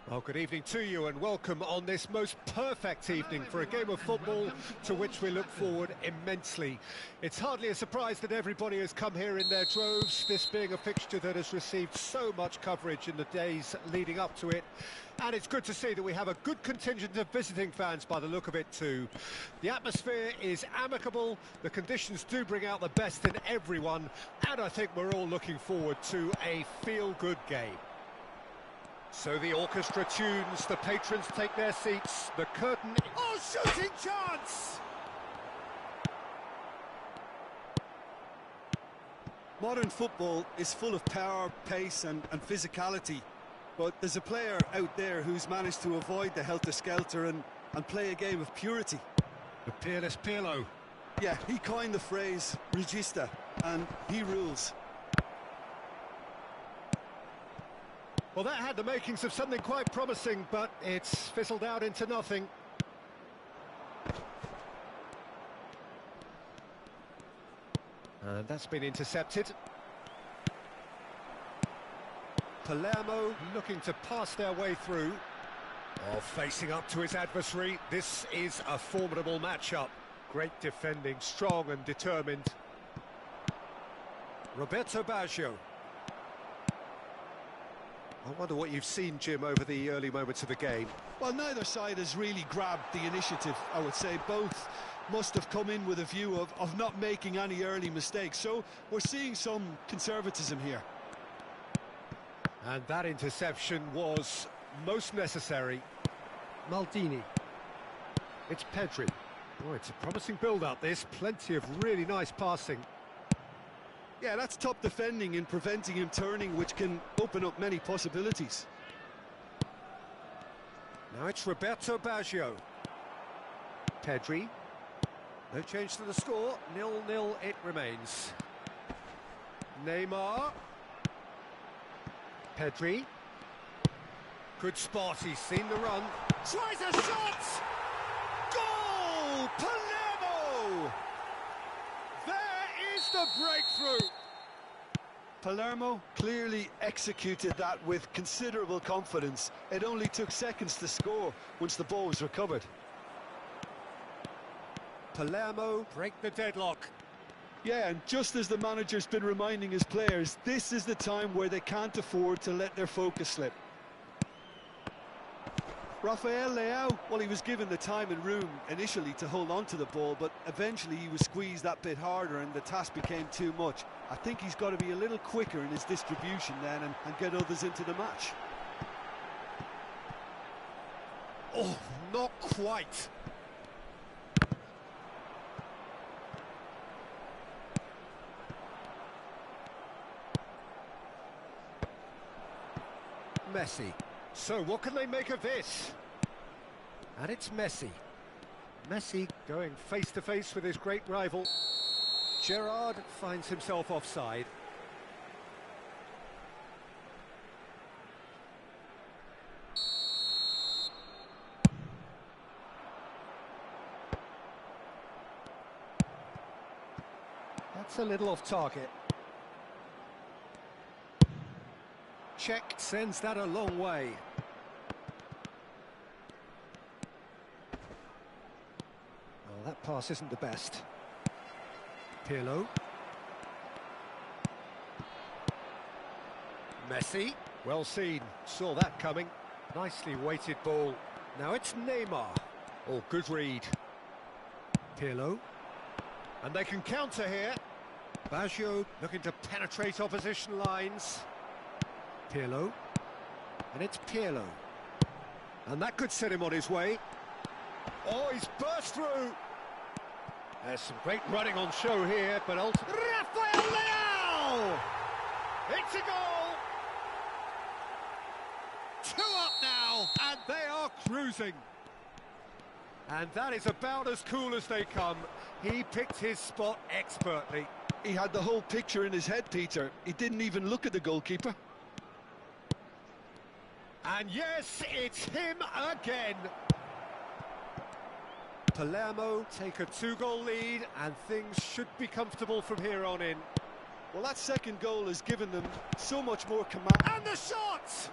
Well, good evening to you and welcome on this most perfect evening for a game of football to which we look forward immensely. It's hardly a surprise that everybody has come here in their droves, this being a fixture that has received so much coverage in the days leading up to it. And it's good to see that we have a good contingent of visiting fans by the look of it too. The atmosphere is amicable, the conditions do bring out the best in everyone, and I think we're all looking forward to a feel-good game. So the orchestra tunes, the patrons take their seats, the curtain... Oh, shooting chance! Modern football is full of power, pace and physicality, but there's a player out there who's managed to avoid the helter-skelter and play a game of purity. The peerless Pirlo. Yeah, he coined the phrase regista, and he rules. Well, that had the makings of something quite promising, but it's fizzled out into nothing. And that's been intercepted. Palermo looking to pass their way through. Oh, facing up to his adversary. This is a formidable matchup. Great defending, strong and determined. Roberto Baggio. I wonder what you've seen, Jim, over the early moments of the game. Well, neither side has really grabbed the initiative, I would say. Both must have come in with a view of not making any early mistakes. So we're seeing some conservatism here. And that interception was most necessary. Maldini. It's Pedri. Oh, it's a promising build-up, this. Plenty of really nice passing. Yeah, that's top defending in preventing him turning, which can open up many possibilities. Now it's Roberto Baggio. Pedri. No change to the score. 0-0 it remains. Neymar. Pedri. Good spot, he's seen the run. Tries a shot! Goal! Palermo! There is the breakthrough! Palermo clearly executed that with considerable confidence. It only took seconds to score once the ball was recovered. Palermo break the deadlock. Yeah, and just as the manager's been reminding his players, this is the time where they can't afford to let their focus slip. Rafael Leao, well, he was given the time and room initially to hold on to the ball, but eventually he was squeezed that bit harder and the task became too much. I think he's got to be a little quicker in his distribution then and get others into the match. Oh, not quite. Messi. So what can they make of this? And it's Messi. Messi going face to face with his great rival. Gerrard finds himself offside. That's a little off target. Check sends that a long way. Well, that pass isn't the best. Pirlo. Messi. Well seen. Saw that coming. Nicely weighted ball. Now it's Neymar. Oh, good read. Pirlo. And they can counter here. Baggio looking to penetrate opposition lines. Pirlo, and it's Pirlo, and that could set him on his way. Oh, he's burst through. There's some great running on show here, but ultimately... Rafael Leao! It's a goal! 2 up now, and they are cruising. And that is about as cool as they come. He picked his spot expertly. He had the whole picture in his head, Peter. He didn't even look at the goalkeeper. And yes, it's him again. Palermo take a 2-goal lead and things should be comfortable from here on in. Well, that second goal has given them so much more command. And the shot!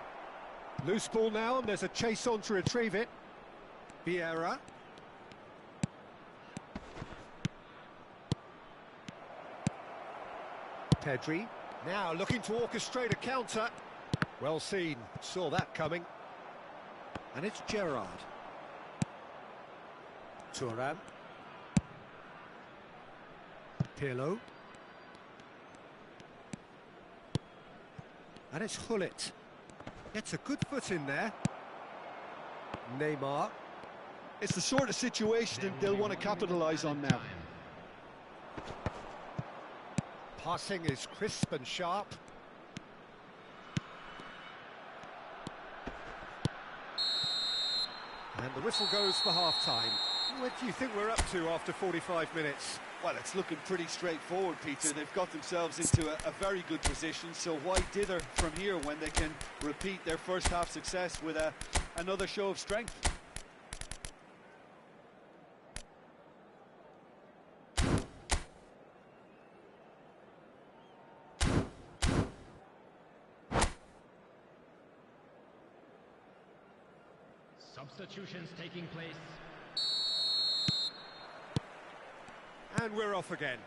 Loose ball now, and there's a chase on to retrieve it. Vieira. Pedri. Now looking to orchestrate a counter. Well seen, saw that coming. And it's Gerrard. Thuram. Pirlo. And it's Hullet. Gets a good foot in there. Neymar. It's the sort of situation they'll want to capitalise on now. Passing is crisp and sharp. And the whistle goes for half-time. What do you think we're up to after 45 minutes? Well, it's looking pretty straightforward, Peter. They've got themselves into a very good position, so why dither from here when they can repeat their first half success with another show of strength? Substitutions taking place. And we're off again.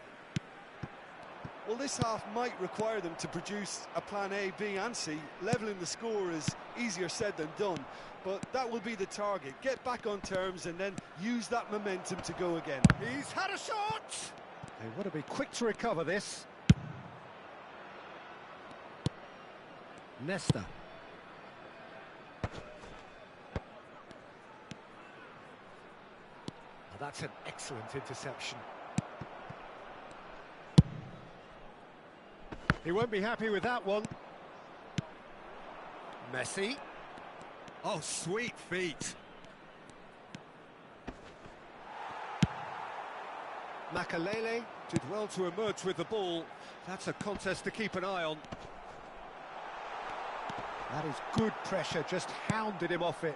Well, this half might require them to produce a plan A, B and C. Levelling the score is easier said than done, but that will be the target. Get back on terms and then use that momentum to go again. He's had a shot! They want to be quick to recover this. Nesta. Now that's an excellent interception. He won't be happy with that one. Messi. Oh, sweet feet. Makalele did well to emerge with the ball. That's a contest to keep an eye on. That is good pressure, just hounded him off it.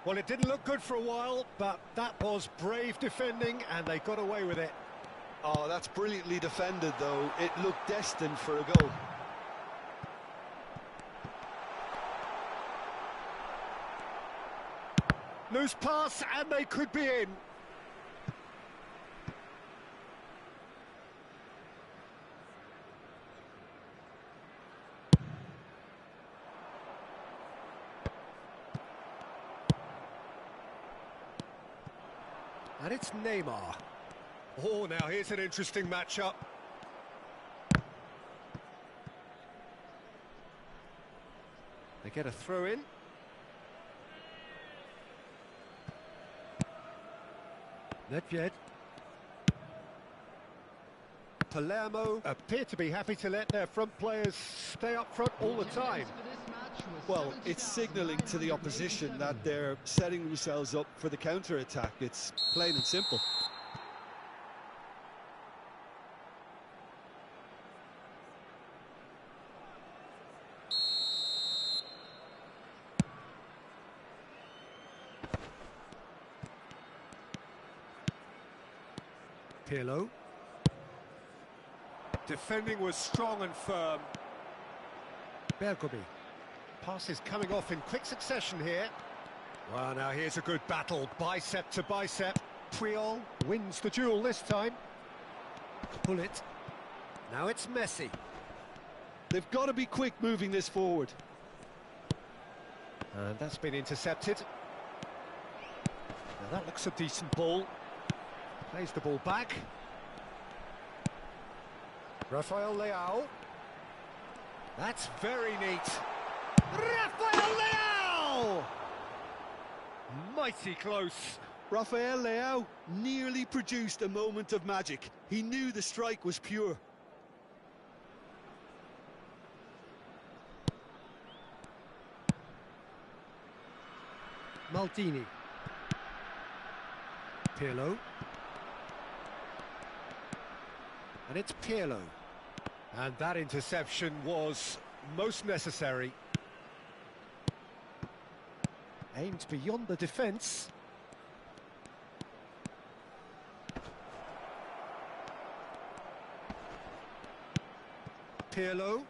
Well, it didn't look good for a while, but that was brave defending, and they got away with it. Oh, that's brilliantly defended, though. It looked destined for a goal. Loose pass, and they could be in. And it's Neymar. Oh, now here's an interesting matchup. They get a throw in. Nedved. Palermo appear to be happy to let their front players stay up front all the time. Well, it's signalling to the opposition that they're setting themselves up for the counter-attack. It's plain and simple. Pirlo. Defending was strong and firm. Bergomi. Passes coming off in quick succession here. Well, now here's a good battle, bicep to bicep. Puyol wins the duel this time. Pull it. Now it's Messi. They've got to be quick moving this forward. And that's been intercepted. Now that looks a decent ball. Plays the ball back. Rafael Leao. That's very neat. Rafael Leao! Mighty close. Rafael Leao nearly produced a moment of magic. He knew the strike was pure. Maldini. Pirlo. And it's Pirlo. And that interception was most necessary. Aimed beyond the defence. Pirlo.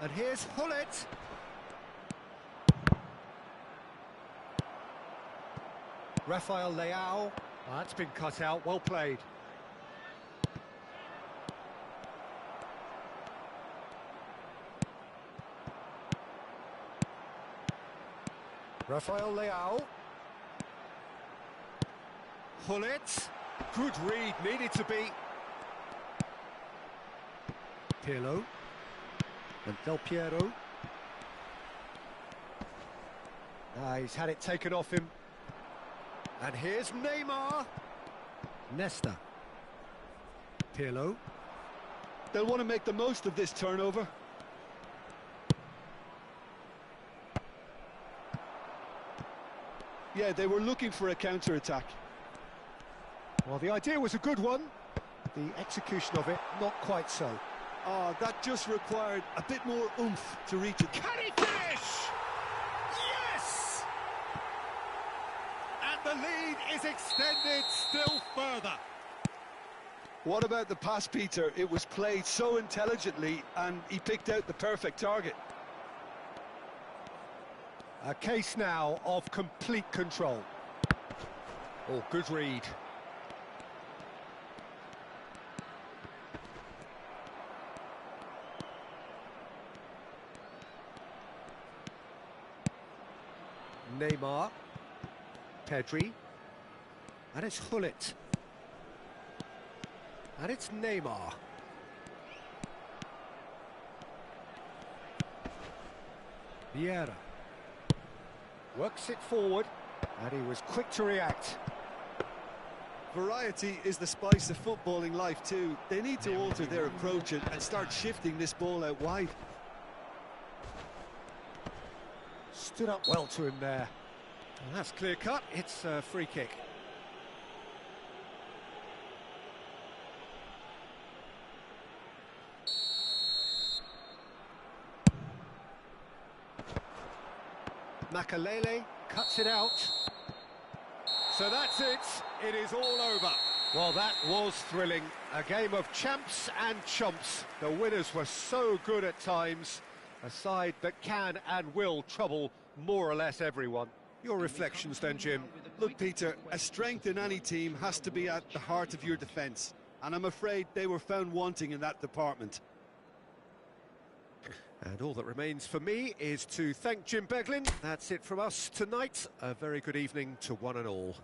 And here's Hullet. Rafael Leao. That's been cut out, well played. Rafael Leao. Hullet. Good read, needed to be. Pirlo. And Del Piero. He's had it taken off him. And here's Neymar. Nesta. Pirlo. They'll want to make the most of this turnover. Yeah, they were looking for a counter-attack. Well, the idea was a good one. The execution of it, not quite so. Oh, that just required a bit more oomph to reach it. Can he finish? Yes! And the lead is extended still further. What about the pass, Peter? It was played so intelligently and he picked out the perfect target. A case now of complete control. Oh, good read. Neymar. Pedri. And it's Hullet. And it's Neymar. Vieira. Works it forward, and he was quick to react. Variety is the spice of footballing life too. They need to alter their approach and start shifting this ball out wide. Stood up well to him there. And that's clear cut, it's a free kick. Makalele cuts it out. So that's it, it is all over. Well, that was thrilling. A game of champs and chumps. The winners were so good at times. A side that can and will trouble more or less everyone. Your reflections then, Jim? Look, Peter, a strength in any team has to be at the heart of your defence. And I'm afraid they were found wanting in that department. And all that remains for me is to thank Jim Beglin. That's it from us tonight. A very good evening to one and all.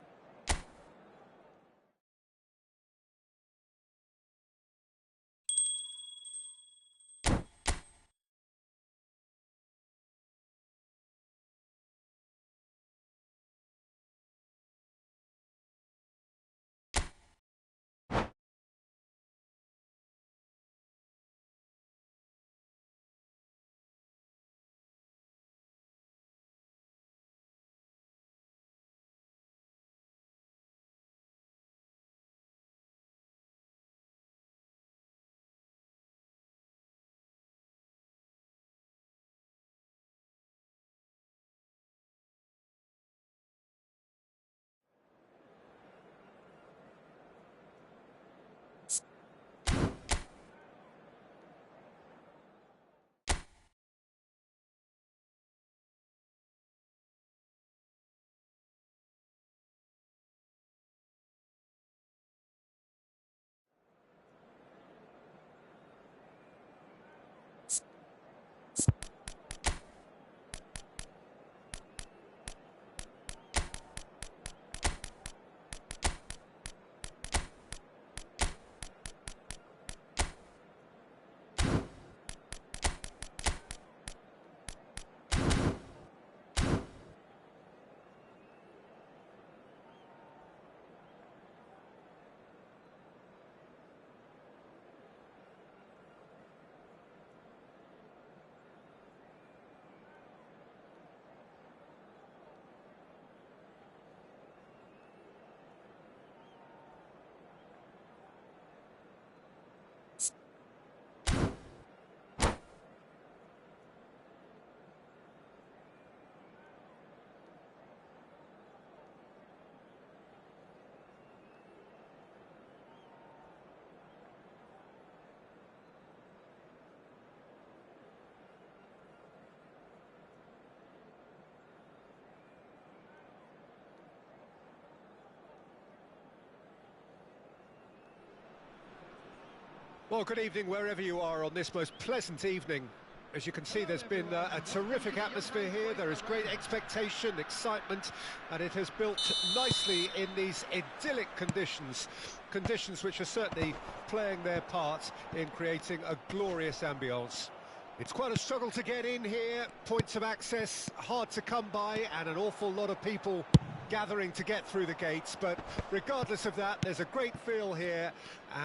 Well, good evening wherever you are on this most pleasant evening. As you can see, there's been a terrific atmosphere here. There is great expectation, excitement, and it has built nicely in these idyllic conditions. Conditions which are certainly playing their part in creating a glorious ambience. It's quite a struggle to get in here, points of access hard to come by, and an awful lot of people gathering to get through the gates, but regardless of that, there's a great feel here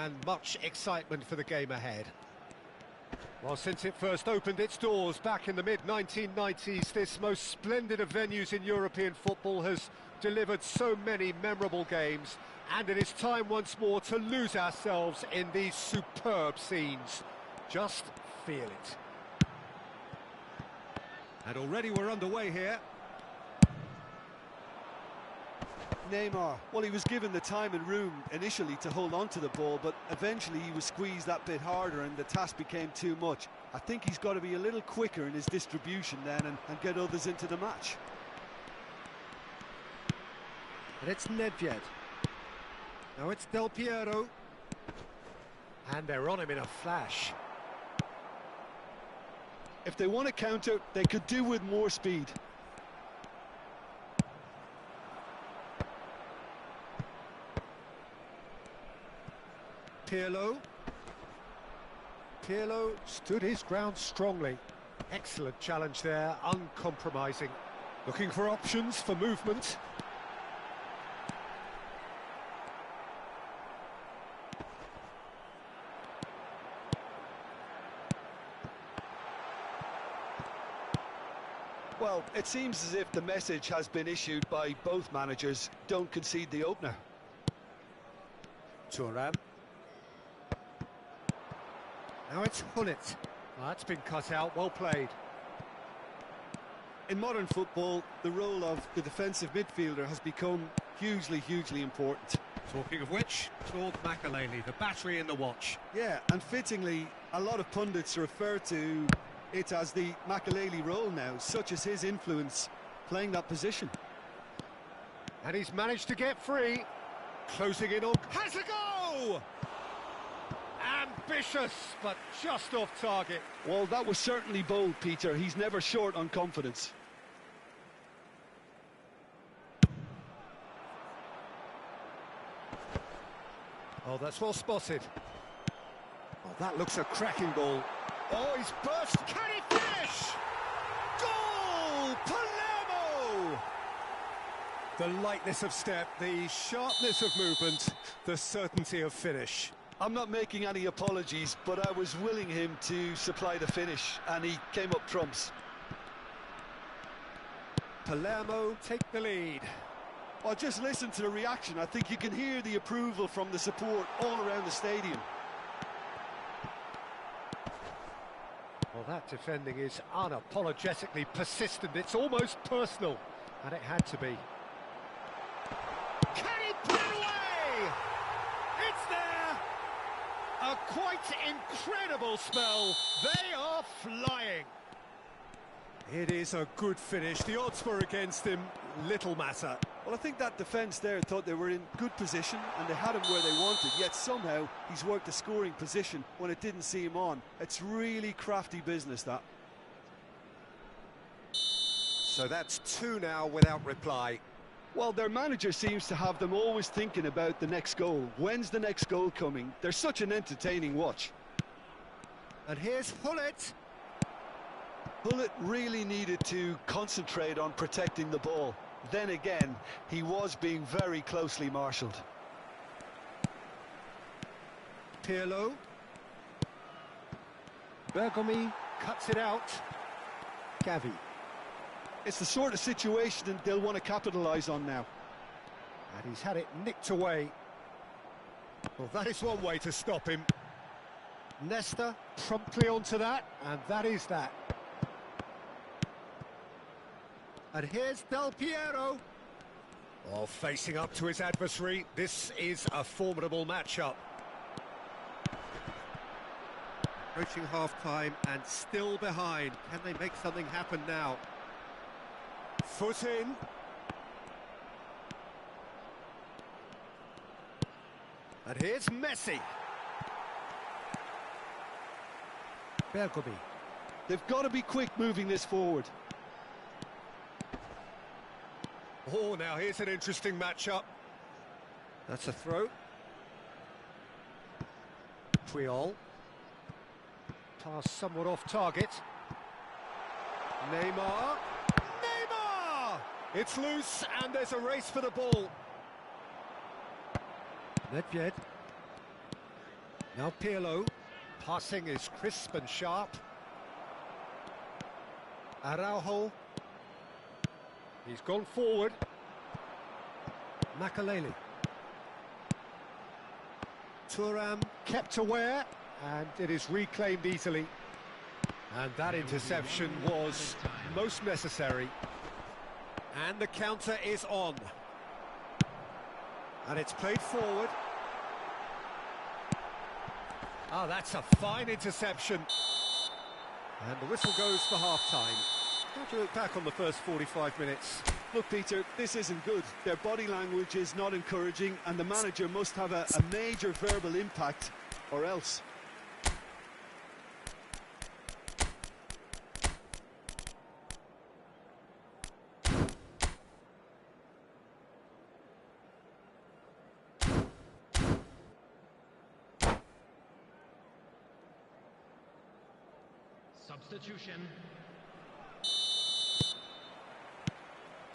and much excitement for the game ahead. Well, since it first opened its doors back in the mid-1990s, this most splendid of venues in European football has delivered so many memorable games, and it is time once more to lose ourselves in these superb scenes. Just feel it. And already we're underway here. Neymar, well, he was given the time and room initially to hold on to the ball, but eventually he was squeezed that bit harder and the task became too much. I think he's got to be a little quicker in his distribution then and get others into the match. And it's Nedved. Now it's Del Piero. And they're on him in a flash. If they want to counter, they could do with more speed. Pirlo stood his ground strongly. Excellent challenge there, uncompromising. Looking for options for movement. Well, it seems as if the message has been issued by both managers: don't concede the opener. Thuram. Now it's Hullet. Well, that's been cut out, well played. In modern football, the role of the defensive midfielder has become hugely important. Talking of which, Claude Makelele, the battery in the watch. Yeah, and fittingly, a lot of pundits refer to it as the Makelele role now, such as his influence playing that position. And he's managed to get free. Closing in on... Has a go! Ambitious, but just off target. Well, that was certainly bold, Peter. He's never short on confidence. Oh, that's well spotted. Oh, that looks a cracking ball. Oh, he's burst. Can he finish? Goal! Palermo! The lightness of step, the sharpness of movement, the certainty of finish. I'm not making any apologies, but I was willing him to supply the finish, and he came up trumps. Palermo take the lead. Well, just listen to the reaction. I think you can hear the approval from the support all around the stadium. Well, that defending is unapologetically persistent. It's almost personal, and it had to be. Can he put it away? It's there! A quite incredible spell. They are flying. It is a good finish. The odds were against him. Little matter. Well, I think that defence there thought they were in good position and they had him where they wanted, yet somehow he's worked a scoring position when it didn't see him on. It's really crafty business, that. So that's 2 now without reply. Well, their manager seems to have them always thinking about the next goal. When's the next goal coming? They're such an entertaining watch. And here's Hullet. Hullet really needed to concentrate on protecting the ball. Then again, he was being very closely marshalled. Pirlo. Bergomi cuts it out. Gavi. It's the sort of situation they'll want to capitalise on now. And he's had it nicked away. Well, that is one way to stop him. Nesta promptly onto that, and that is that. And here's Del Piero. Oh, facing up to his adversary. This is a formidable matchup. Approaching half-time and still behind. Can they make something happen now? Foot in. And here's Messi. Bergomi. They've got to be quick moving this forward. Oh, now here's an interesting matchup. That's a throw. Puyol. Pass somewhat off target. Neymar. Neymar! It's loose and there's a race for the ball. Nedved. Now Pirlo. Passing is crisp and sharp. Araujo. He's gone forward. Makaleli. Thuram kept aware, and it is reclaimed easily. And that interception was most necessary. And the counter is on. And it's played forward. Ah, that's a fine interception. And the whistle goes for half-time. How do you look back on the first 45 minutes? Look, Peter, this isn't good. Their body language is not encouraging, and the manager must have a major verbal impact, or else. Substitution.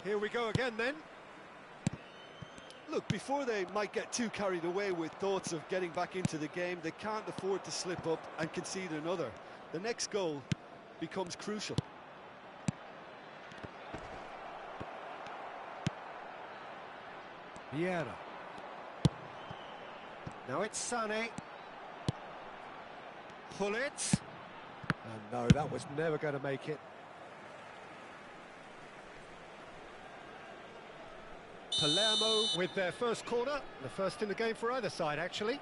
Here we go again then. Look, before they might get too carried away with thoughts of getting back into the game, they can't afford to slip up and concede another. The next goal becomes crucial. Vieira. Now it's Sané. Gullit. And no, that was never going to make it. Palermo with their first corner, the first in the game for either side, actually.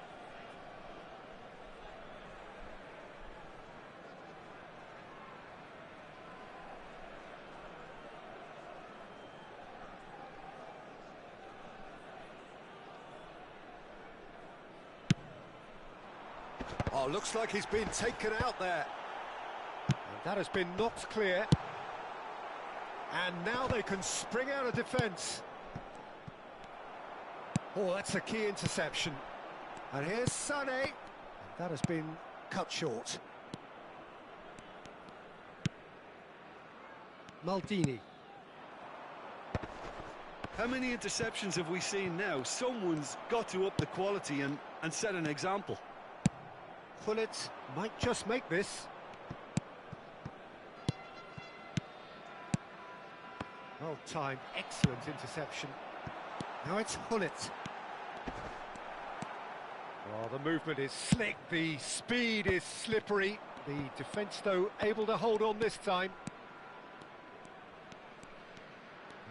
Oh, looks like he's been taken out there. And that has been knocked clear. And now they can spring out of defence. Oh, that's a key interception. And here's Sané. That has been cut short. Maldini. How many interceptions have we seen now? Someone's got to up the quality and set an example. Gullit might just make this. Well timed, excellent interception. Now it's Gullit. Oh, the movement is slick, the speed is slippery. The defence, though, able to hold on this time.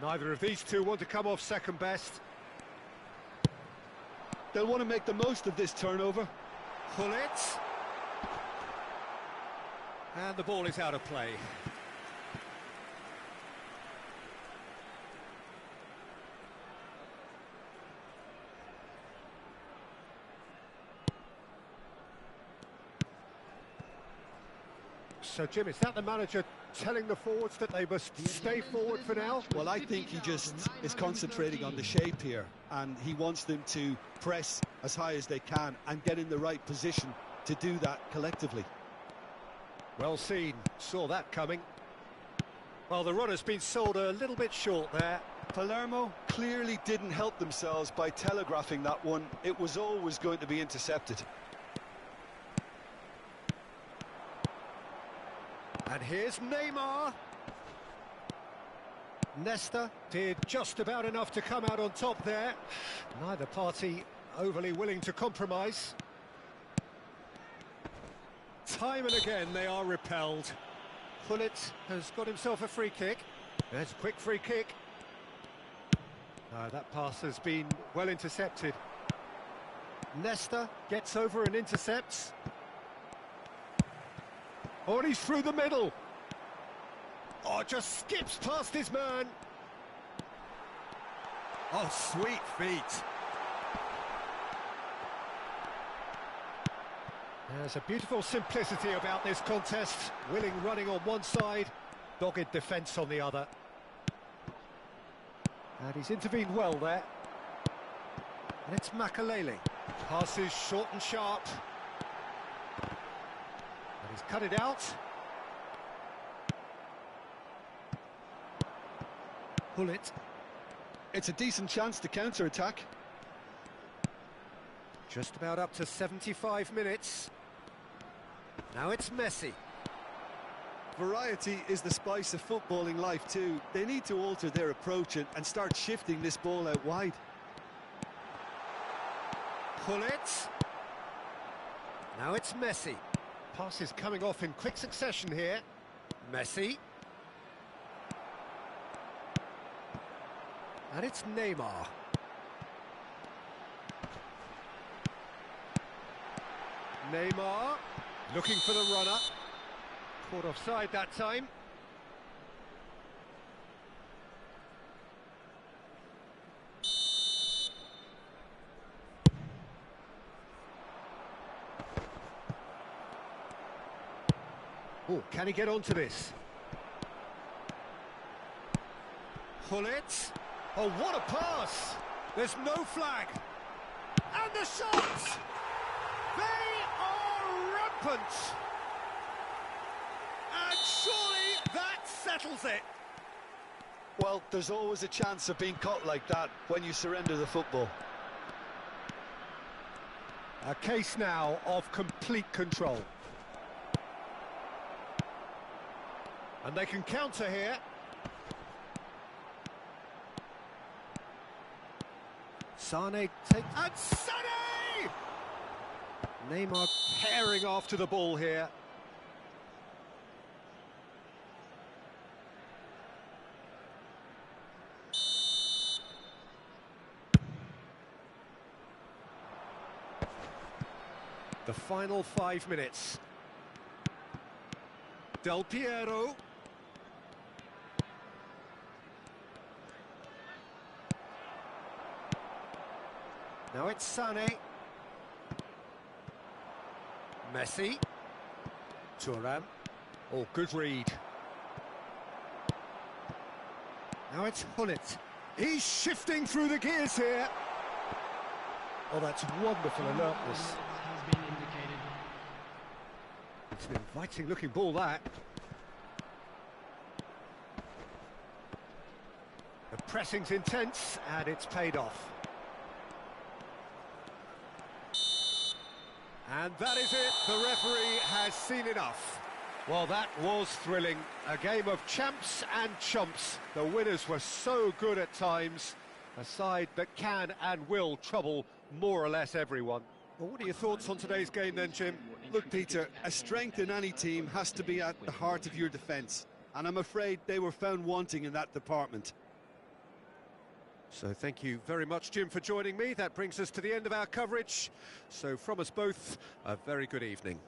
Neither of these two want to come off second best. They'll want to make the most of this turnover. Gullit. And the ball is out of play. So, Jim, is that the manager telling the forwards that they must stay forward for now? Well, I think he just is concentrating on the shape here, and he wants them to press as high as they can and get in the right position to do that collectively. Well seen, saw that coming. Well, the run has been sold a little bit short there. Palermo clearly didn't help themselves by telegraphing that one. It was always going to be intercepted. And here's Neymar. Nesta did just about enough to come out on top there. Neither party overly willing to compromise. Time and again they are repelled. Gullit has got himself a free kick. There's a quick free kick. No, that pass has been well intercepted. Nesta gets over and intercepts. Oh, and he's through the middle. Oh, just skips past his man. Oh, sweet feet. There's a beautiful simplicity about this contest. Willing running on one side, dogged defence on the other. And he's intervened well there. And it's Makalele. Passes short and sharp. And he's cut it out. Pull it. It's a decent chance to counter-attack. Just about up to 75 minutes. Now it's Messi. Variety is the spice of footballing life too. They need to alter their approach and start shifting this ball out wide. Pull it. Now it's Messi. Passes coming off in quick succession here. Messi. And it's Neymar. Neymar looking for the runner. Caught offside that time. Oh, can he get onto this? Pull it. Oh, what a pass! There's no flag. And the shots! They are rampant! And surely that settles it. Well, there's always a chance of being caught like that when you surrender the football. A case now of complete control. And they can counter here. Sane takes... And Sane! Neymar tearing after the ball here. The final 5 minutes. Del Piero. Now it's Sane. Messi. Thuram. Oh, good read. Now it's Hullet. He's shifting through the gears here. Oh, that's wonderful alertness. Has been indicated. It's an inviting looking ball, that. The pressing's intense and it's paid off. And that is it, the referee has seen enough. Well, that was thrilling. A game of champs and chumps. The winners were so good at times. A side that can and will trouble more or less everyone. Well, what are your thoughts on today's game then, Jim? Look, Peter, a strength in any team has to be at the heart of your defence. And I'm afraid they were found wanting in that department. So thank you very much, Jim, for joining me. That brings us to the end of our coverage. So from us both, a very good evening.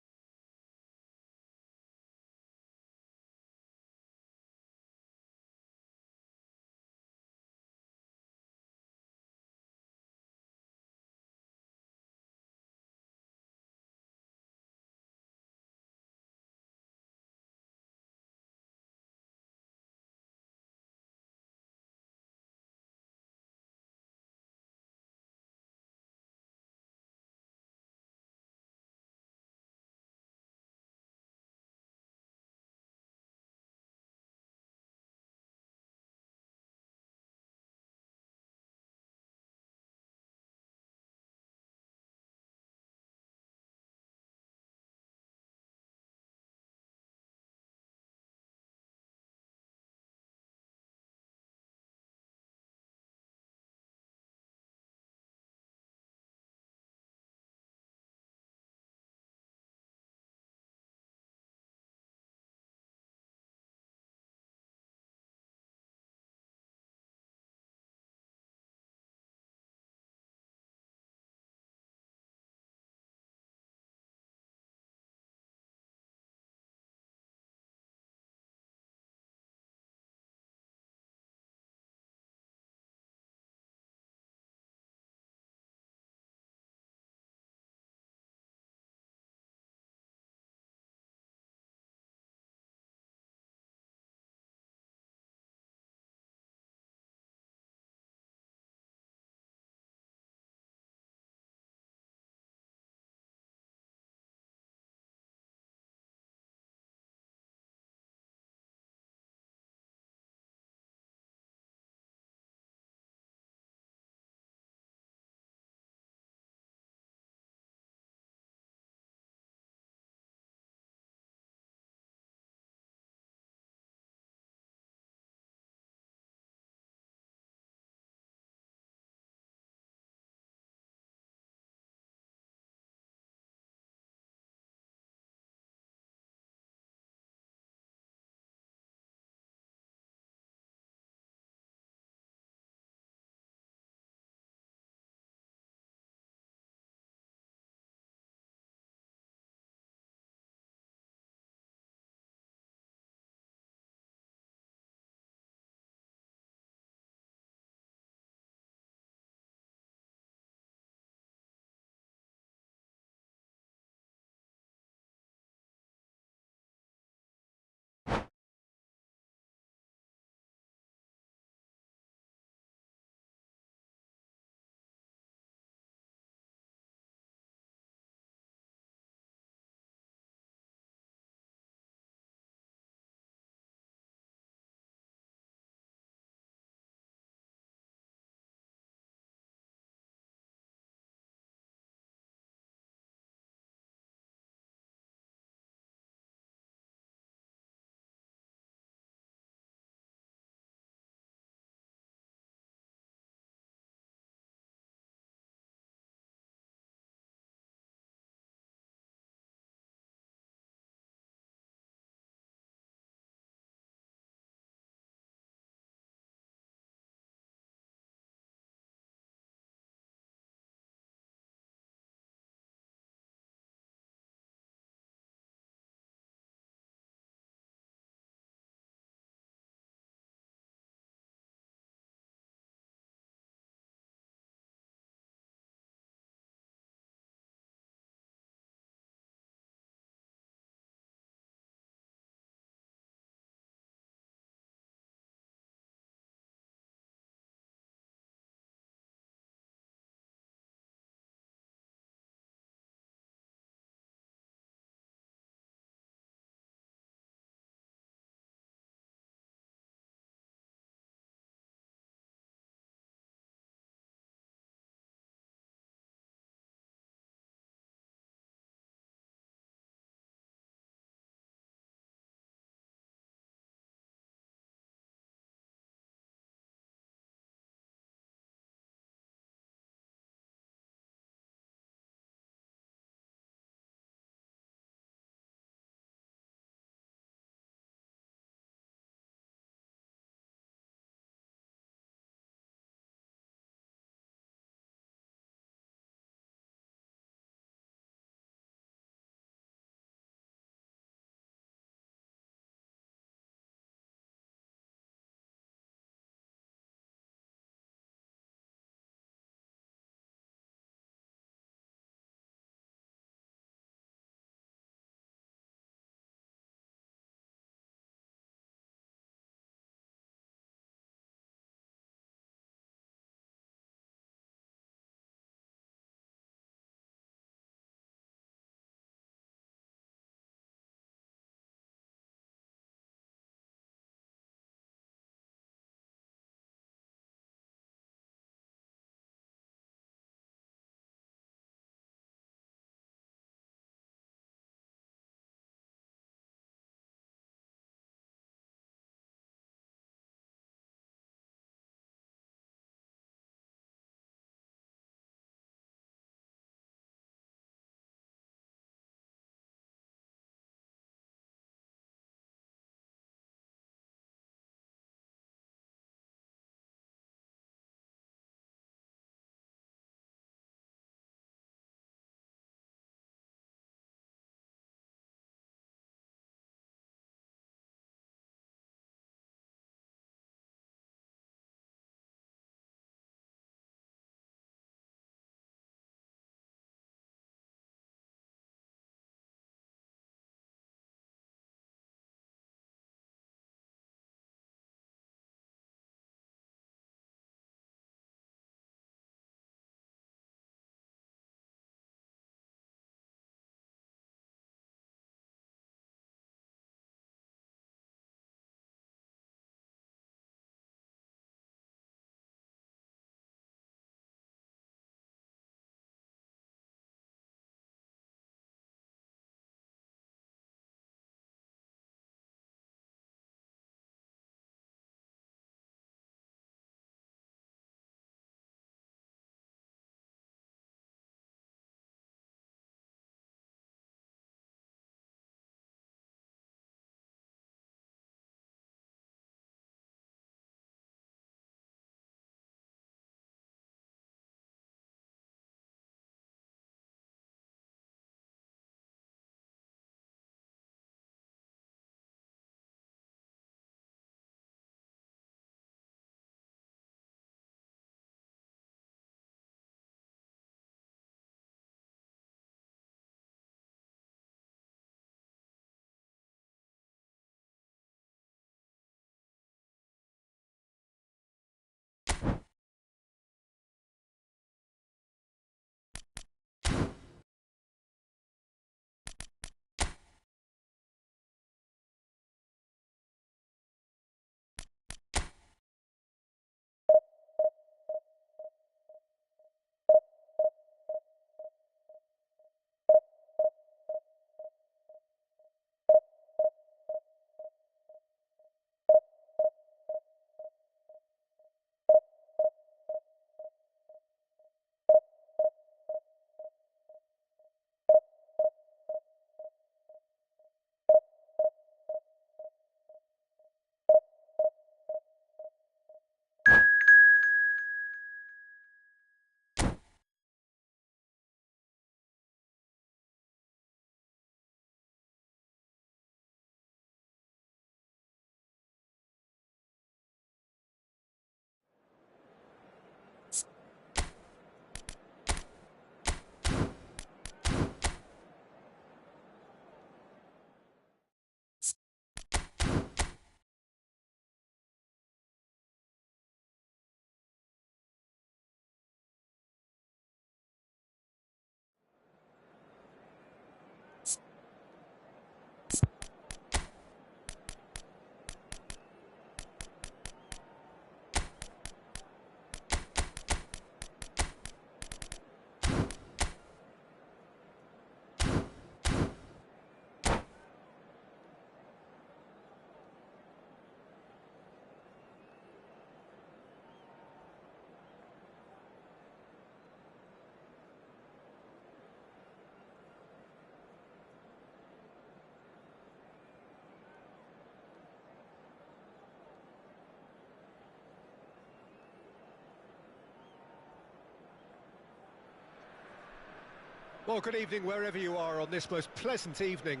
Well, good evening wherever you are on this most pleasant evening.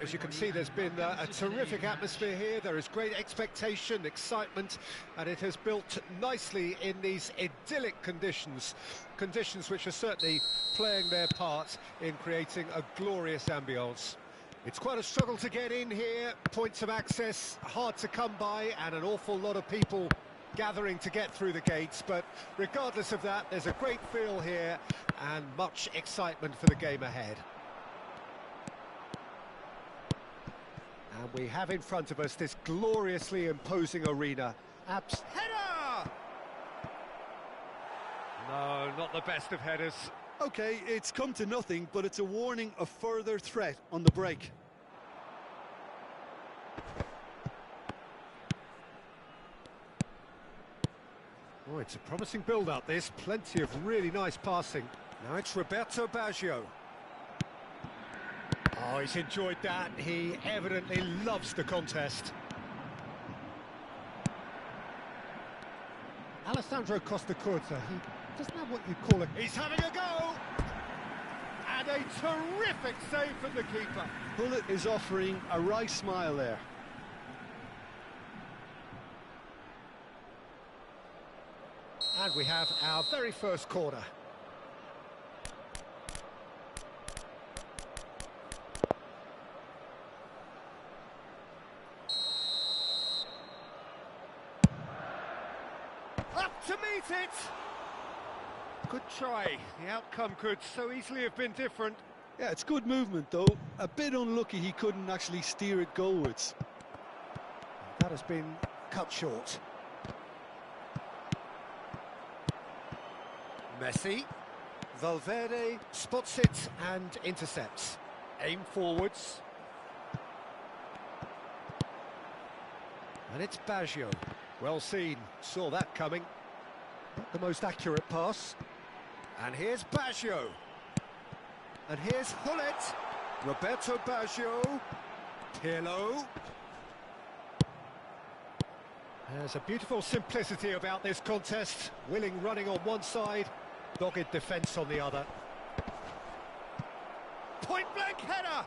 As you can see, there's been a terrific atmosphere here. There is great expectation, excitement, and it has built nicely in these idyllic conditions. Conditions which are certainly playing their part in creating a glorious ambience. It's quite a struggle to get in here, points of access hard to come by, and an awful lot of people gathering to get through the gates, but regardless of that, there's a great feel here and much excitement for the game ahead. And we have in front of us this gloriously imposing arena. Header! No, not the best of headers. Okay, it's come to nothing, but it's a warning of further threat on the break. Oh, it's a promising build-up, this. Plenty of really nice passing. Now it's Roberto Baggio. Oh, he's enjoyed that. He evidently loves the contest. Alessandro Costa Curta, he doesn't have what you'd call it. He's having a go! And a terrific save from the keeper. Bullet is offering a wry smile there. And we have our very first corner. Up to meet it! Good try. The outcome could so easily have been different. Yeah, it's good movement though. A bit unlucky he couldn't actually steer it goalwards. That has been cut short. Messi. Valverde spots it and intercepts. Aim forwards. And it's Baggio. Well seen, saw that coming. Not the most accurate pass. And here's Baggio. And here's Hullet. Roberto Baggio. Pirlo. There's a beautiful simplicity about this contest. Willing running on one side, dogged defence on the other. Point-blank header!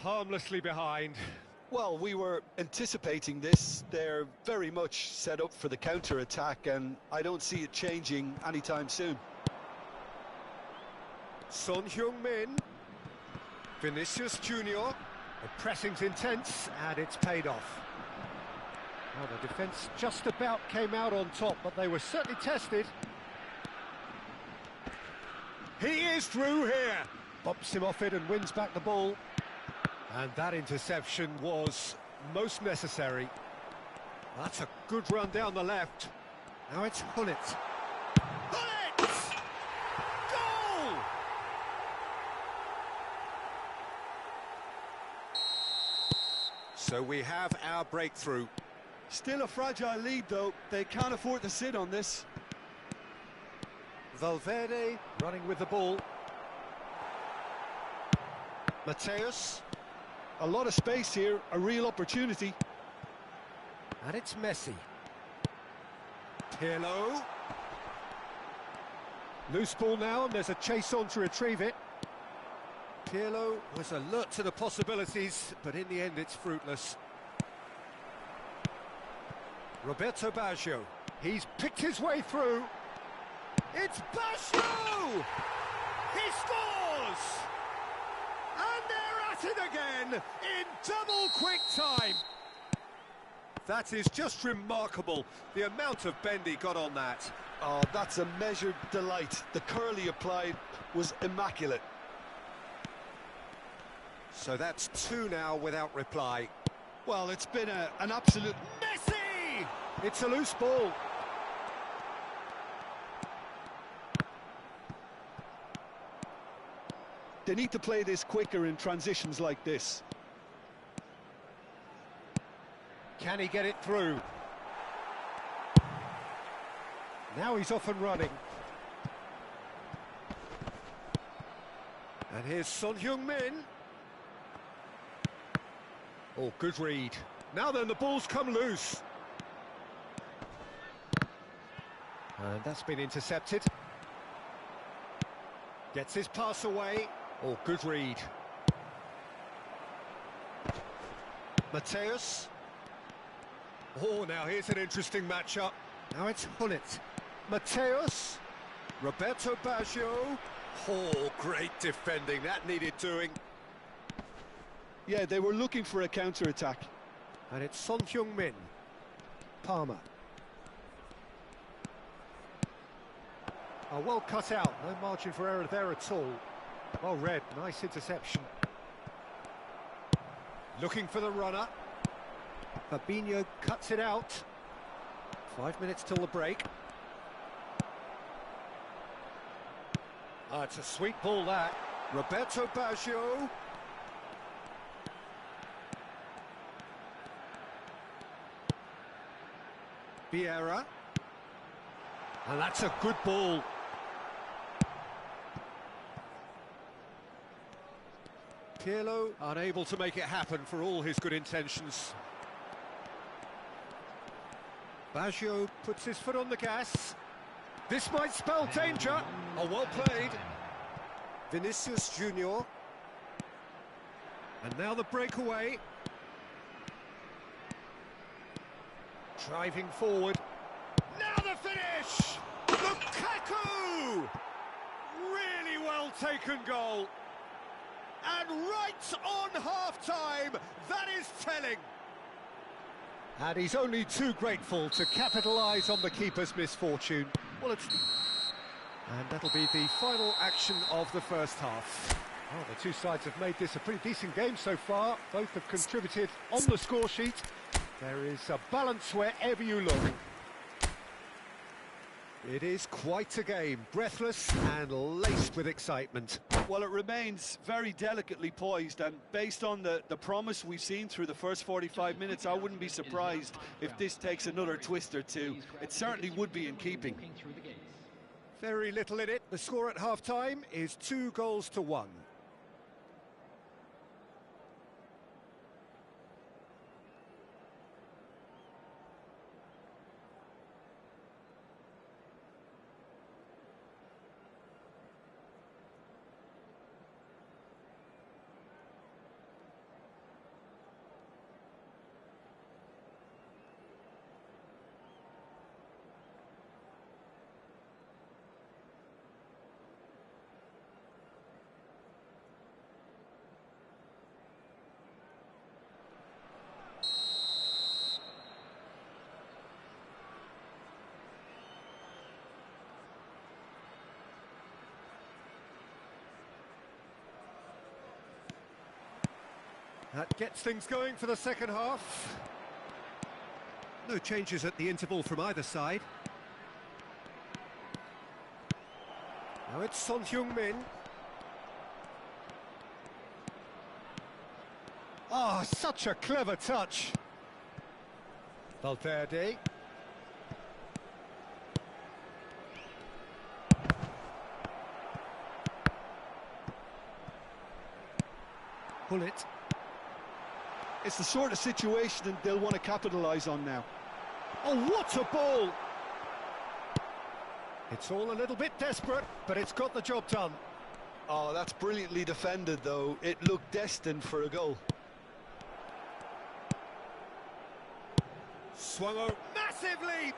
Harmlessly behind. Well, we were anticipating this. They're very much set up for the counter-attack, and I don't see it changing anytime soon. Son Heung-min. Vinicius Junior. The pressing's intense, and it's paid off. Well, the defence just about came out on top, but they were certainly tested. He is through here. Bumps him off it and wins back the ball. And that interception was most necessary. That's a good run down the left. Now it's Hullet. Hullet! Goal! So we have our breakthrough. Still a fragile lead though. They can't afford to sit on this. Valverde running with the ball. Mateus. A lot of space here, a real opportunity. And it's Messi. Pirlo. Loose ball now, and there's a chase on to retrieve it. Pirlo was alert to the possibilities, but in the end it's fruitless. Roberto Baggio. He's picked his way through. It's Baggio! He scores! And they're at it again in double quick time. That is just remarkable, the amount of bend he got on that. Oh, that's a measured delight. The curl he applied was immaculate. So that's two now without reply. Well, it's been an absolute... Messi! It's a loose ball. They need to play this quicker in transitions like this. Can he get it through? Now he's off and running. And here's Son Heung-min. Oh, good read. Now then, the ball's come loose. And that's been intercepted. Gets his pass away. Oh, good read. Mateus. Oh, now here's an interesting matchup. Now it's Hullet. Mateus. Roberto Baggio. Oh, great defending. That needed doing. Yeah, they were looking for a counter-attack. And it's Son Heung-min. Palmer. Oh, well cut out. No margin for error there at all. Well read. Nice interception. Looking for the runner. Fabinho cuts it out. 5 minutes till the break. It's a sweet ball, that. Roberto Baggio. Vieira. And that's a good ball. Pirlo unable to make it happen for all his good intentions. Baggio puts his foot on the gas. This might spell danger. Oh, well played. Vinicius Junior. And now the breakaway. Driving forward. Now the finish! Lukaku! Really well taken goal. And right on half-time, that is telling. And he's only too grateful to capitalise on the keeper's misfortune. Well, and that'll be the final action of the first half. Well, the two sides have made this a pretty decent game so far. Both have contributed on the score sheet. There is a balance wherever you look. It is quite a game, breathless and laced with excitement. Well, it remains very delicately poised, and based on the promise we've seen through the first 45 minutes, I wouldn't be surprised if this takes another twist or two. It certainly would be in keeping. Very little in it. The score at half-time is 2-1. That gets things going for the second half. No changes at the interval from either side. Now it's Son Heung-min. Ah, such a clever touch. Valverde. Hullet. It's the sort of situation that they'll want to capitalise on now. Oh, what a ball! It's all a little bit desperate, but it's got the job done. Oh, that's brilliantly defended, though. It looked destined for a goal. Swung over. Massive leap!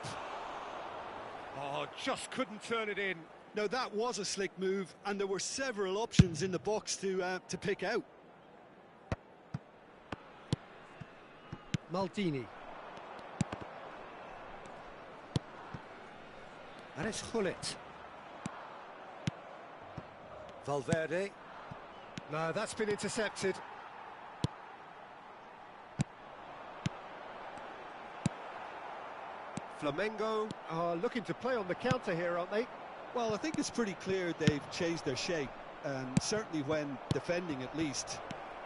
Oh, just couldn't turn it in. No, that was a slick move, and there were several options in the box to pick out. Maldini. And it's Hullet. Valverde. No, that's been intercepted. Flamengo are looking to play on the counter here, aren't they? Well, I think it's pretty clear they've changed their shape, and certainly when defending at least,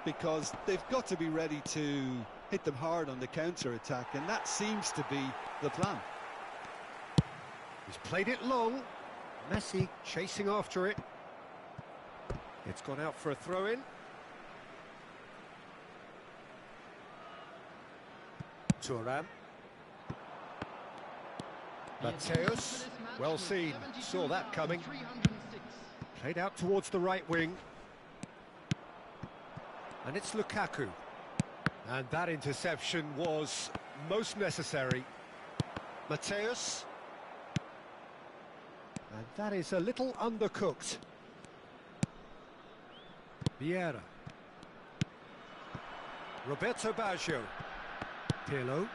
because they've got to be ready to hit them hard on the counter-attack, and that seems to be the plan. He's played it long. Messi chasing after it. It's gone out for a throw-in. Thuram. Mateus. Well seen. Saw that coming. Played out towards the right wing. And it's Lukaku. And that interception was most necessary. Mateus. And that is a little undercooked. Vieira. Roberto Baggio. Pirlo.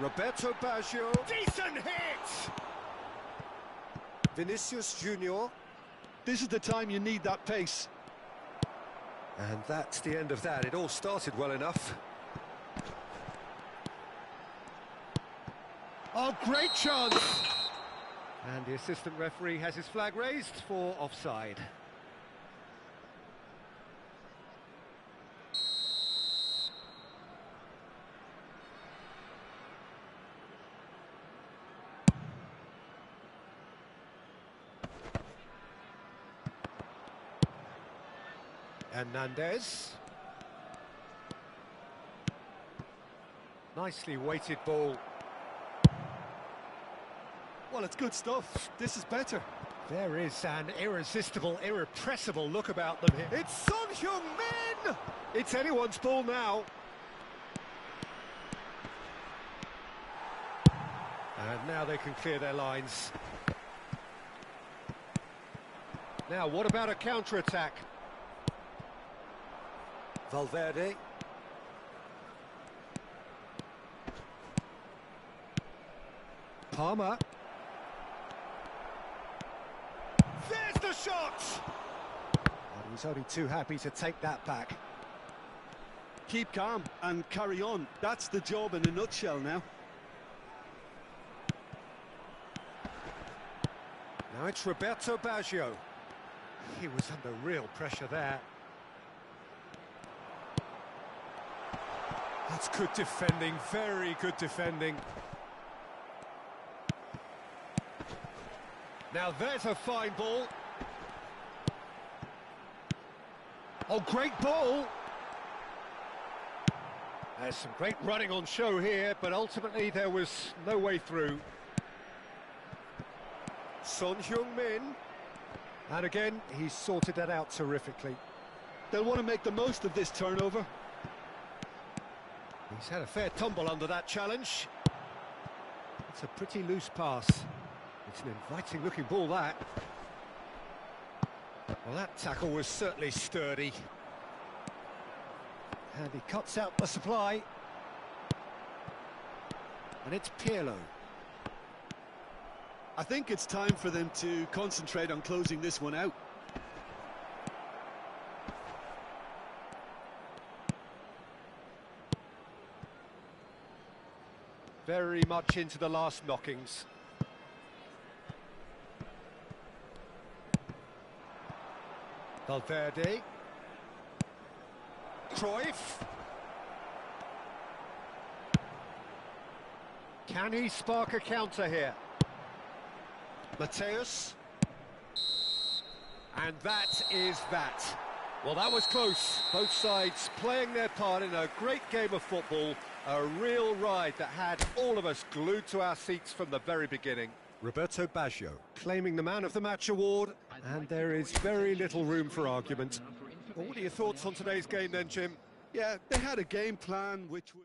Roberto Baggio. Decent hit! Vinicius Junior. This is the time you need that pace. And that's the end of that. It all started well enough. Oh, great chance! And the assistant referee has his flag raised for offside. Hernandez. Nicely weighted ball. Well, it's good stuff. This is better. There is an irresistible, irrepressible look about them here. It's Son Heung-min! It's anyone's ball now. And now they can clear their lines. Now, what about a counter-attack? Valverde. Palmer. There's the shot! And he's only too happy to take that back. Keep calm and carry on. That's the job in a nutshell now. Now it's Roberto Baggio. He was under real pressure there. That's good defending, very good defending. Now there's a fine ball. Oh, great ball! There's some great running on show here, but ultimately there was no way through. Son Heung-min. And again, he's sorted that out terrifically. They'll want to make the most of this turnover. He's had a fair tumble under that challenge. It's a pretty loose pass. It's an inviting-looking ball, that. Well, that tackle was certainly sturdy. And he cuts out the supply. And it's Pirlo. I think it's time for them to concentrate on closing this one out. Very much into the last knockings. Valverde. Cruyff. Can he spark a counter here? Mateus. And that is that. Well, that was close. Both sides playing their part in a great game of football. A real ride that had all of us glued to our seats from the very beginning. Roberto Baggio claiming the Man of the Match award, and there is very little room for argument. Well, what are your thoughts on today's game then, Jim? Yeah, they had a game plan which would...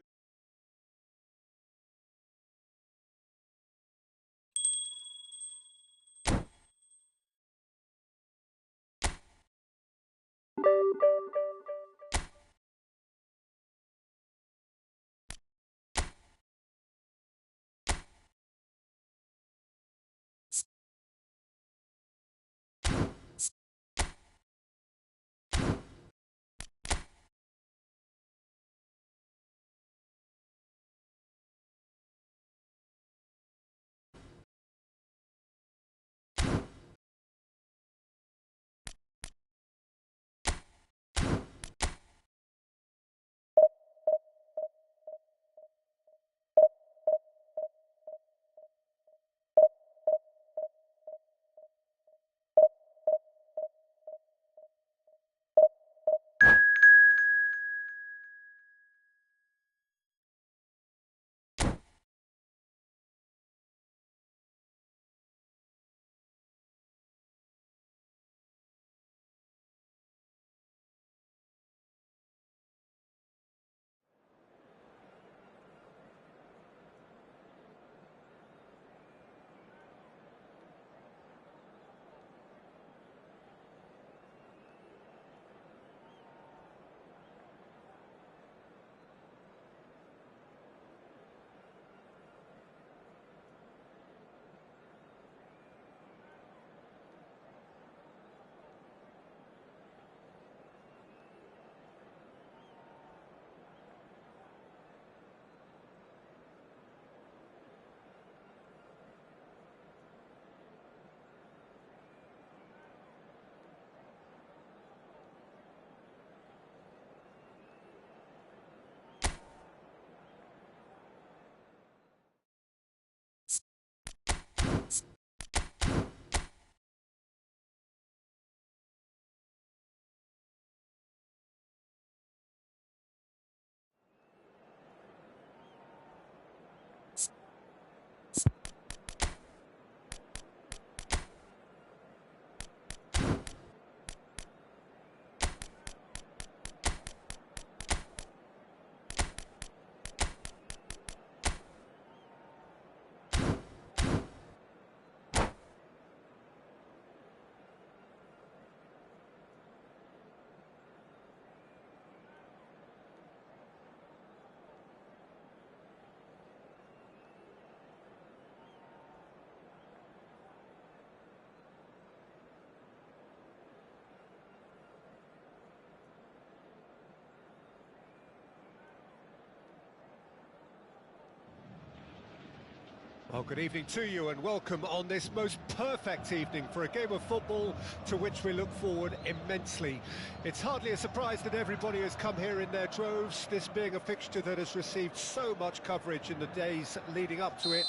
Well, good evening to you and welcome on this most perfect evening for a game of football to which we look forward immensely. It's hardly a surprise that everybody has come here in their droves, this being a fixture that has received so much coverage in the days leading up to it.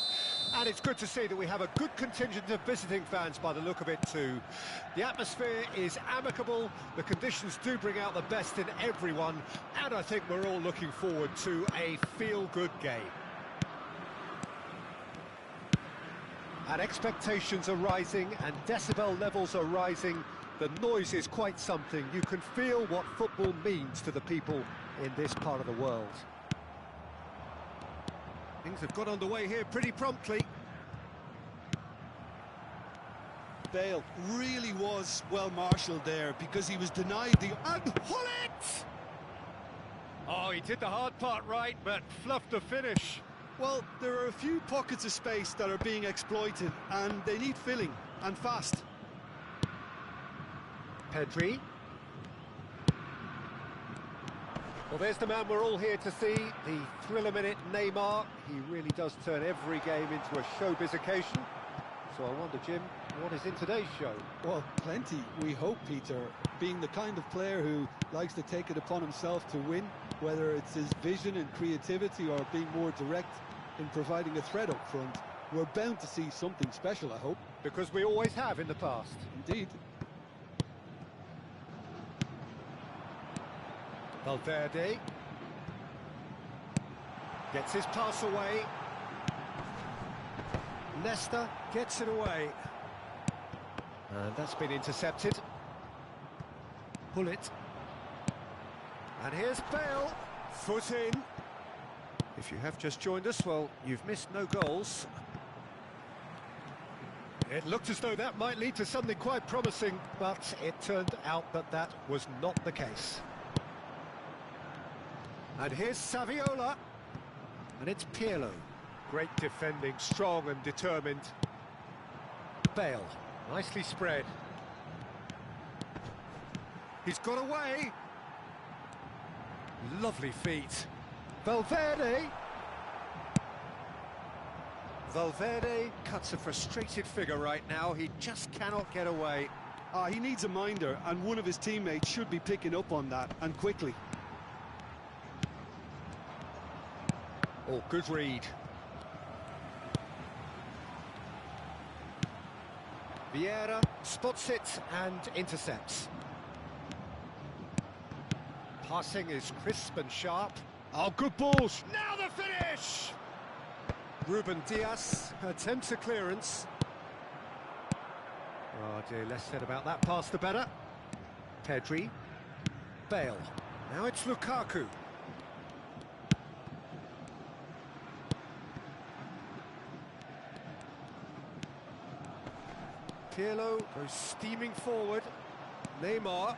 And it's good to see that we have a good contingent of visiting fans by the look of it too. The atmosphere is amicable, the conditions do bring out the best in everyone, and I think we're all looking forward to a feel-good game. And expectations are rising and decibel levels are rising. The noise is quite something. You can feel what football means to the people in this part of the world. Things have got underway here pretty promptly. Bale really was well marshalled there because he was denied the... And Hullet! Oh, he did the hard part right, but fluffed the finish. Well, there are a few pockets of space that are being exploited, and they need filling, and fast. Pedri. Well, there's the man we're all here to see, the thriller-minute Neymar. He really does turn every game into a showbiz occasion. So I wonder, Jim, what is in today's show? Well, plenty, we hope, Peter. Being the kind of player who likes to take it upon himself to win, whether it's his vision and creativity or being more direct in providing a threat up front, we're bound to see something special, I hope. Because we always have in the past. Indeed. Valverde gets his pass away. Nesta gets it away. And that's been intercepted. Hullet. And here's Bale. Foot in. If you have just joined us, well, you've missed no goals. It looked as though that might lead to something quite promising, but it turned out that that was not the case. And here's Saviola. And it's Pirlo. Great defending, strong and determined. Bale, nicely spread. He's got away. Lovely feet. Valverde. Valverde cuts a frustrated figure right now. He just cannot get away. He needs a minder, and one of his teammates should be picking up on that, and quickly. Oh, good read. Vieira spots it and intercepts. Passing is crisp and sharp. Oh, good balls. Now the finish! Ruben Dias attempts a clearance. Oh dear, less said about that pass the better. Pedri. Bale. Now it's Lukaku. Pirlo goes steaming forward. Neymar.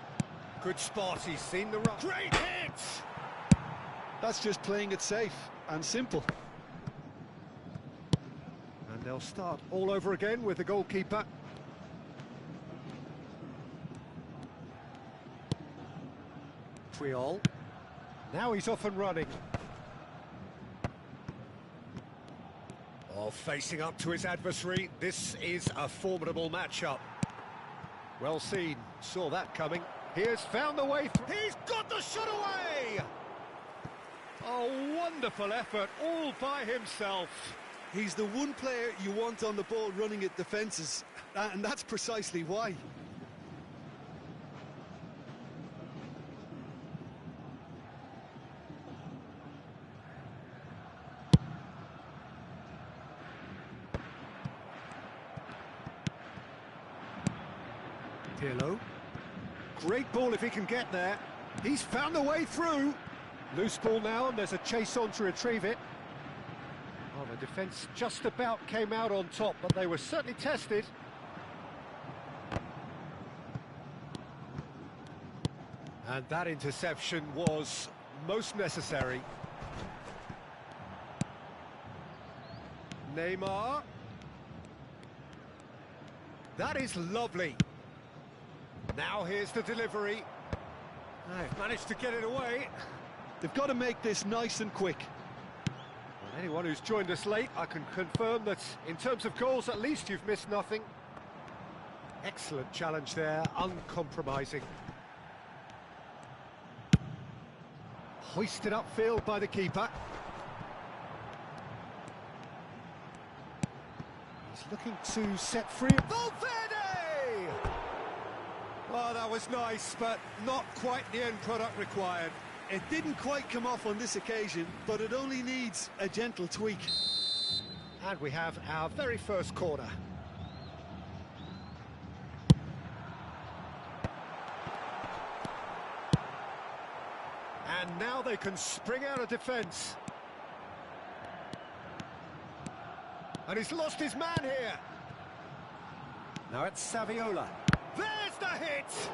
Good spot, he's seen the run. Great hit! That's just playing it safe and simple. And they'll start all over again with the goalkeeper. Triol. Now he's off and running. Oh, facing up to his adversary. This is a formidable matchup. Well seen, saw that coming. He has found the way through. He's got the shot away! A wonderful effort, all by himself. He's the one player you want on the ball running at defences, and that's precisely why. Pirlo. Great ball if he can get there. He's found the way through. Loose ball now, and there's a chase on to retrieve it. Well, the defence just about came out on top, but they were certainly tested. And that interception was most necessary. Neymar. That is lovely. Now here's the delivery. They've managed to get it away. They've got to make this nice and quick. Well, Anyone who's joined us late, I can confirm that in terms of goals, at least you've missed nothing. Excellent challenge there, uncompromising. Hoisted upfield by the keeper. He's looking to set free. Valverde! Oh, that was nice, but not quite the end product required. It didn't quite come off on this occasion, but it only needs a gentle tweak. And we have our very first corner. And now they can spring out of defence. And he's lost his man here. Now it's Saviola. There's the hit!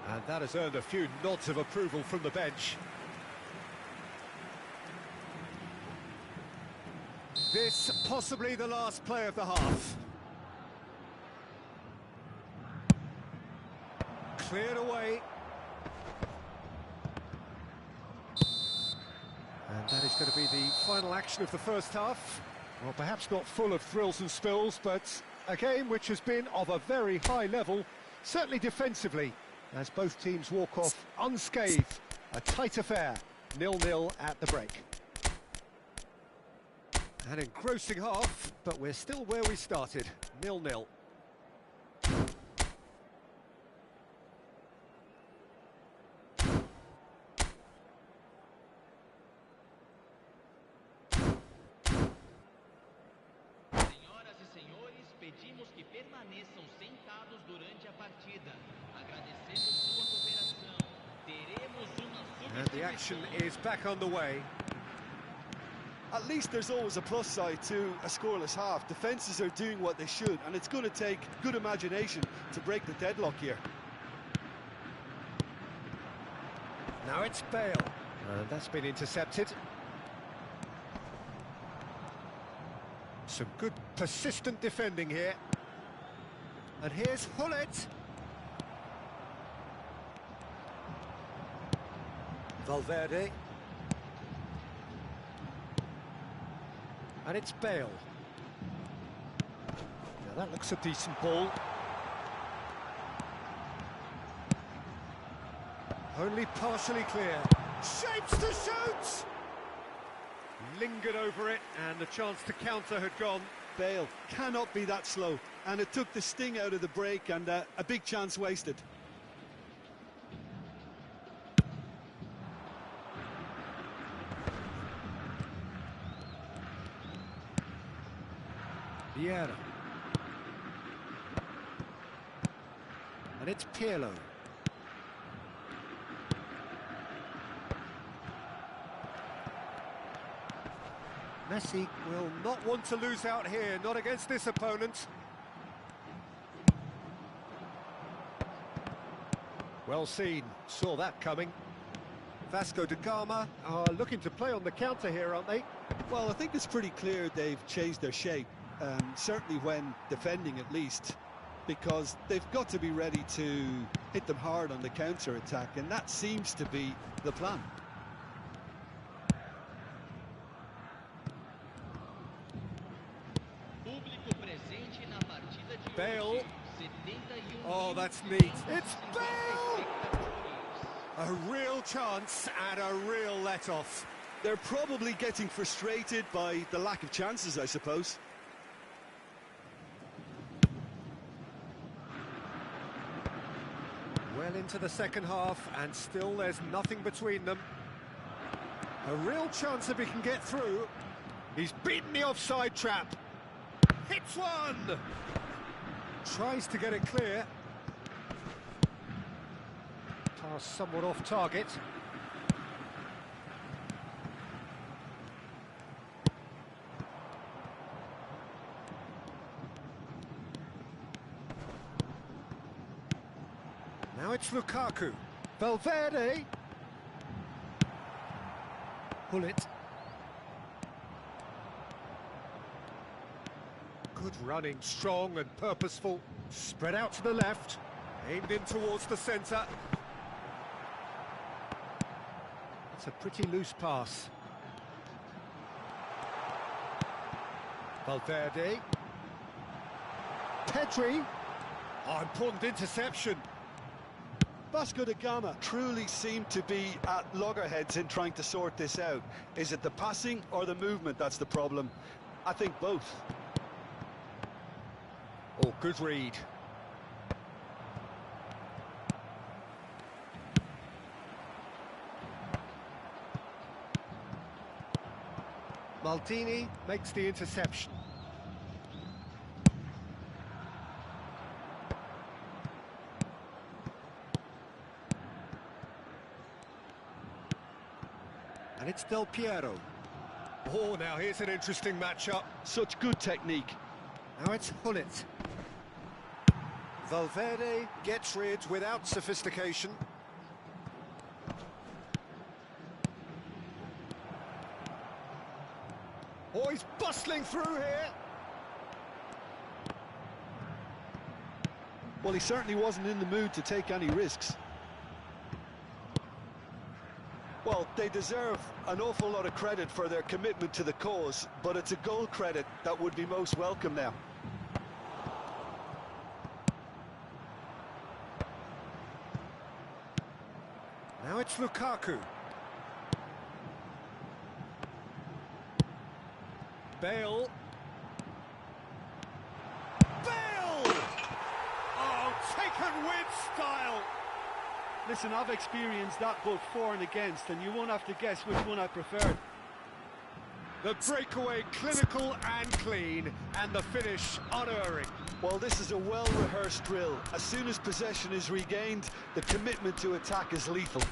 And that has earned a few nods of approval from the bench. This possibly the last play of the half. Cleared away. And that is going to be the final action of the first half. Well, perhaps not full of thrills and spills, but a game which has been of a very high level, certainly defensively, as both teams walk off unscathed. A tight affair, 0-0 at the break. An engrossing half, but we're still where we started, 0-0. Pedimos que permaneçam sentados durante a partida. Agradecemos sua cooperação. Teremos uma substituição. And the action is back underway. At least there's always a plus side to a scoreless half. Defences are doing what they should, and it's going to take good imagination to break the deadlock here. Now it's Bale. And that's been intercepted. Some good persistent defending here. And here's Hullet. Valverde. And it's Bale. Now that looks a decent ball. Only partially clear. Shapes to shoot! Lingered over it, and the chance to counter had gone. Bale cannot be that slow, and it took the sting out of the break, and a big chance wasted. Vieira. And it's Pirlo. Messi will not want to lose out here, not against this opponent. Well seen, saw that coming. Vasco da Gama are looking to play on the counter here, aren't they? Well, I think it's pretty clear they've changed their shape, certainly when defending at least, because they've got to be ready to hit them hard on the counter-attack, and that seems to be the plan. Bale. Oh, that's neat. It's Bale! A real chance and a real let-off. They're probably getting frustrated by the lack of chances, I suppose. Well into the second half, and still there's nothing between them. A real chance if he can get through. He's beaten the offside trap. Hits one! Tries to get it clear. Pass somewhat off target. Now it's Lukaku. Valverde. Hullet. Good running, strong and purposeful. Spread out to the left. Aimed in towards the centre. It's a pretty loose pass. Valverde. Pedri. Oh, important interception. Vasco da Gama truly seem to be at loggerheads in trying to sort this out. Is it the passing or the movement that's the problem? I think both. Oh, good read. Maldini makes the interception. And it's Del Piero. Oh, now here's an interesting matchup. Such good technique. Now it's Hullet. Valverde gets rid without sophistication. Oh, he's bustling through here. Well, he certainly wasn't in the mood to take any risks. Well, they deserve an awful lot of credit for their commitment to the cause, but it's a goal credit that would be most welcome now. Now it's Lukaku. Bale. Bale! Oh, taken with style. Listen, I've experienced that both for and against, and you won't have to guess which one I preferred. The breakaway clinical and clean, and the finish unerring. Well, this is a well-rehearsed drill. As soon as possession is regained, the commitment to attack is lethal.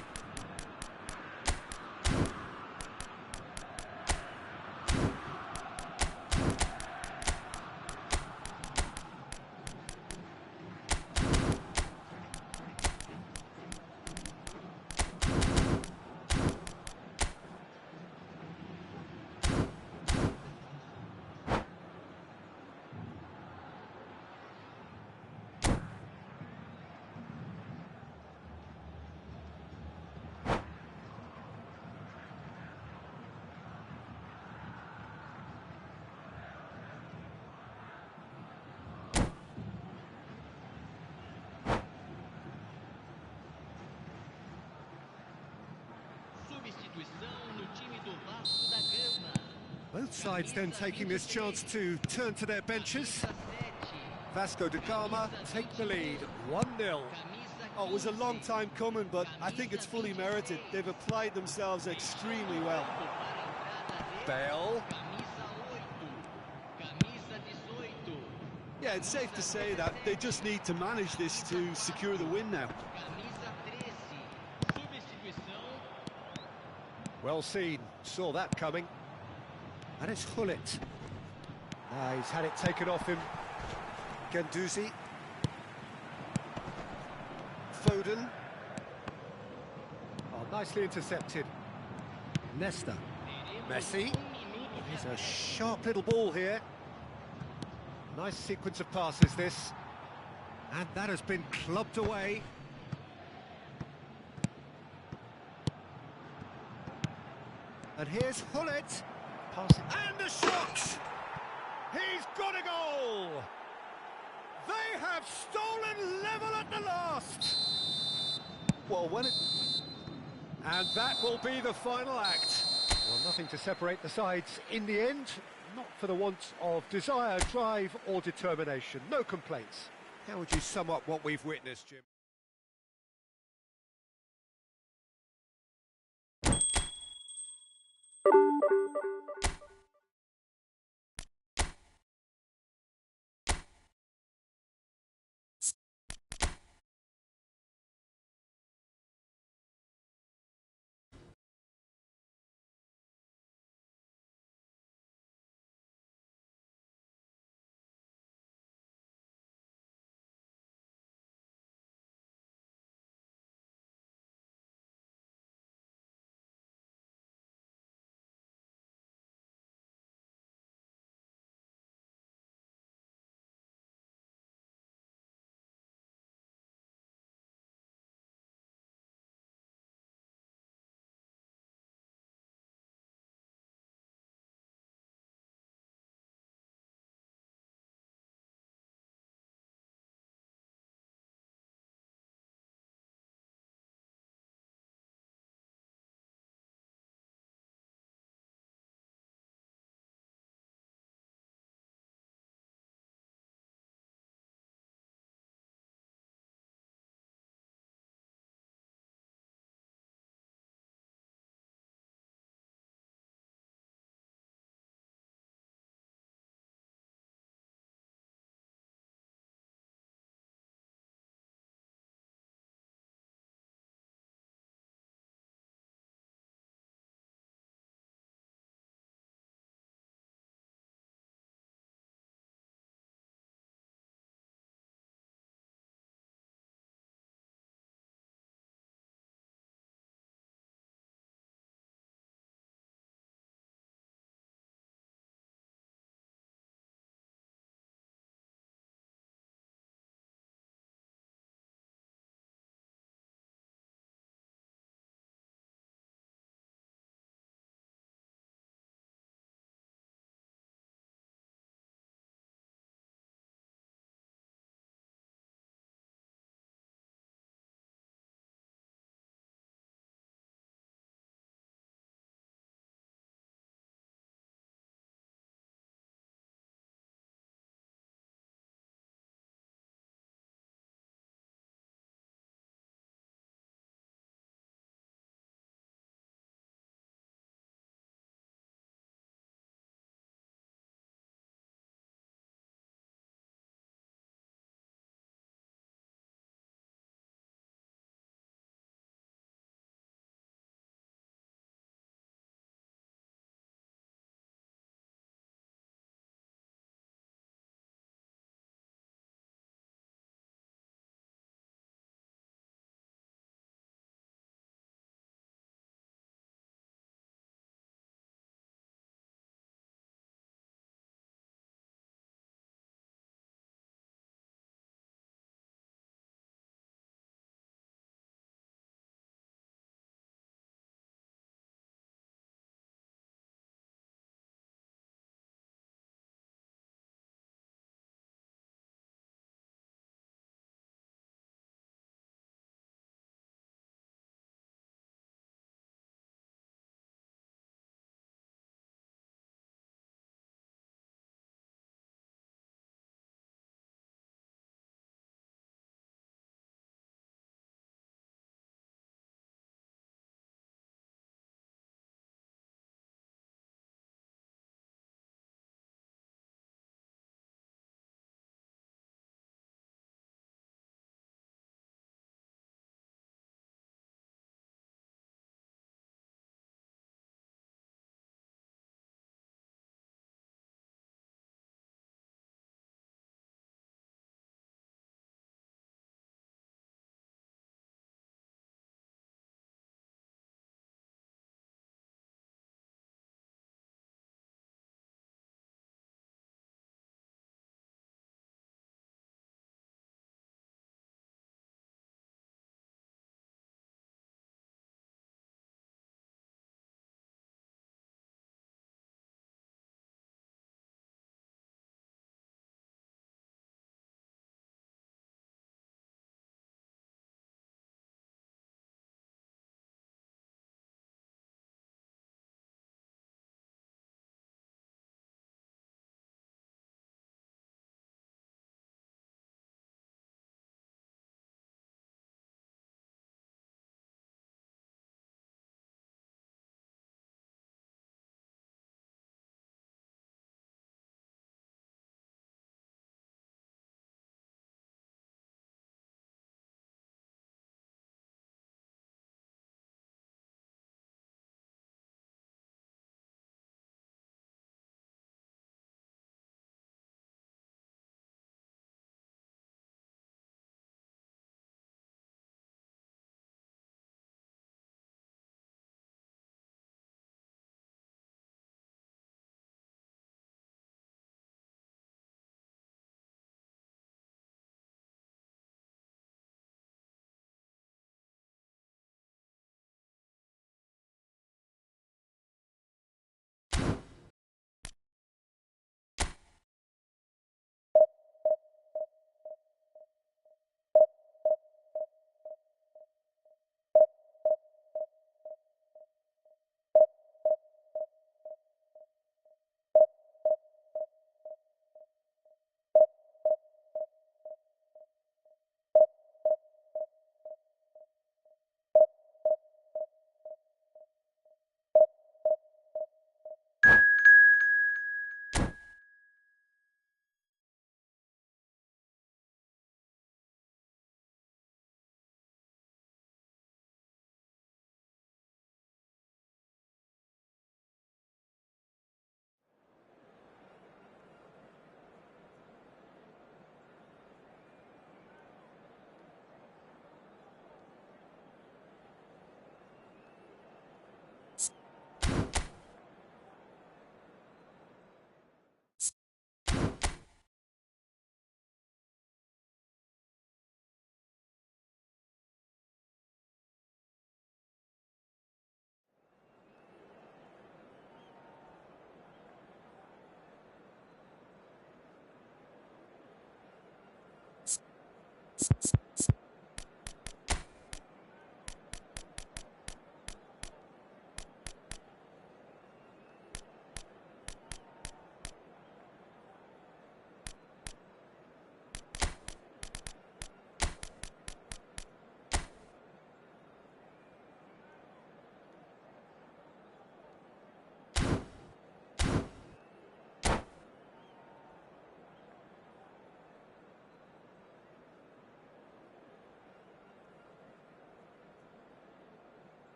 Both sides then taking this chance to turn to their benches. Vasco da Gama take the lead, 1-0. Oh, it was a long time coming, but I think it's fully merited. They've applied themselves extremely well. Bale. Yeah, it's safe to say that they just need to manage this to secure the win now. Well seen, saw that coming. And it's Hullet. He's had it taken off him. Guendouzi. Foden. Oh, nicely intercepted. Nesta. Messi. Here's a sharp little ball here. Nice sequence of passes, this. And that has been clubbed away. And here's Hullet. Passing. And the shot! He's got a goal! They have stolen level at the last! Well, And that will be the final act. Well, nothing to separate the sides in the end. Not for the want of desire, drive or determination. No complaints. How would you sum up what we've witnessed, Jim?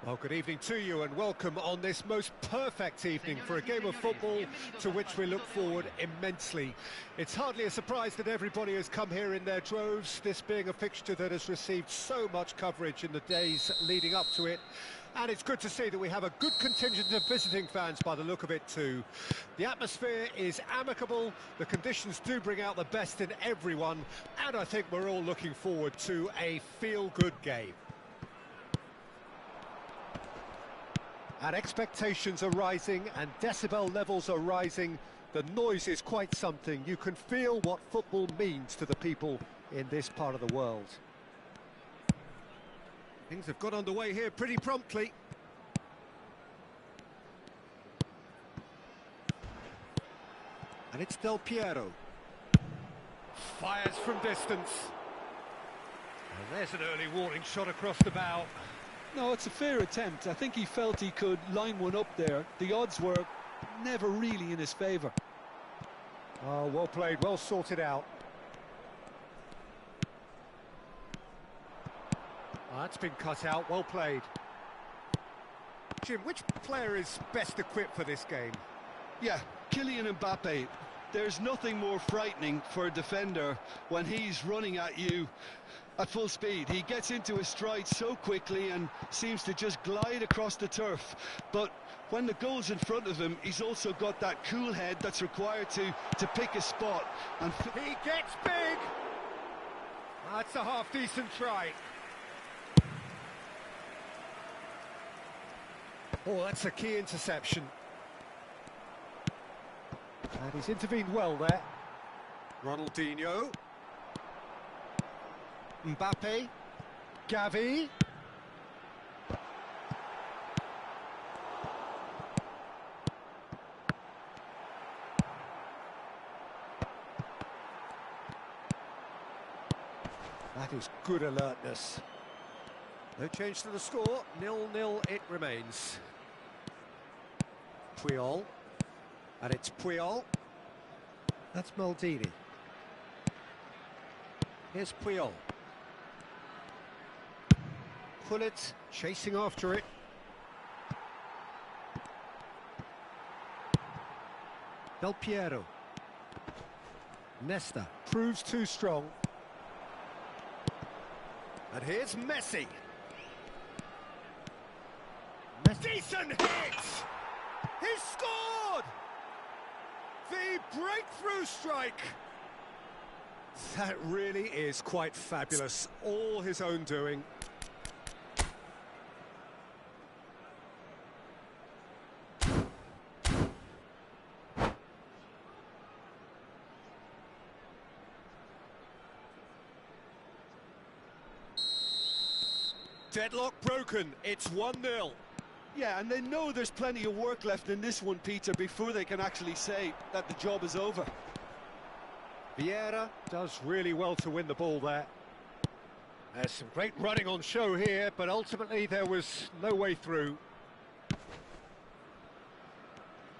Well, good evening to you and welcome on this most perfect evening for a game of football to which we look forward immensely. It's hardly a surprise that everybody has come here in their droves, this being a fixture that has received so much coverage in the days leading up to it. And it's good to see that we have a good contingent of visiting fans by the look of it too. The atmosphere is amicable, the conditions do bring out the best in everyone, and I think we're all looking forward to a feel-good game. And expectations are rising and decibel levels are rising. The noise is quite something. You can feel what football means to the people in this part of the world. Things have got underway here pretty promptly. And it's Del Piero. Fires from distance. And there's an early warning shot across the bow. No, it's a fair attempt. I think he felt he could line one up there. The odds were never really in his favour. Oh, well played, well sorted out. Oh, that's been cut out, well played. Jim, which player is best equipped for this game? Yeah, Kylian Mbappe. There's nothing more frightening for a defender when he's running at you at full speed. He gets into his stride so quickly and seems to just glide across the turf. But when the goal's in front of him, he's also got that cool head that's required to pick a spot. And he gets big! That's a half-decent try. Oh, that's a key interception. And he's intervened well there. Ronaldinho. Mbappe. Gavi. That is good alertness. No change to the score. 0-0 it remains. Puyol. And it's Puyol. That's Maldini. Here's Puyol. Pullet chasing after it. Del Piero. Nesta proves too strong. And here's Messi. Decent hit! He scored! The breakthrough strike! That really is quite fabulous. All his own doing. Deadlock broken. It's 1-0. yeah, and they know there's plenty of work left in this one, Peter, before they can actually say that the job is over. Vieira does really well to win the ball there. There's some great running on show here, but ultimately there was no way through.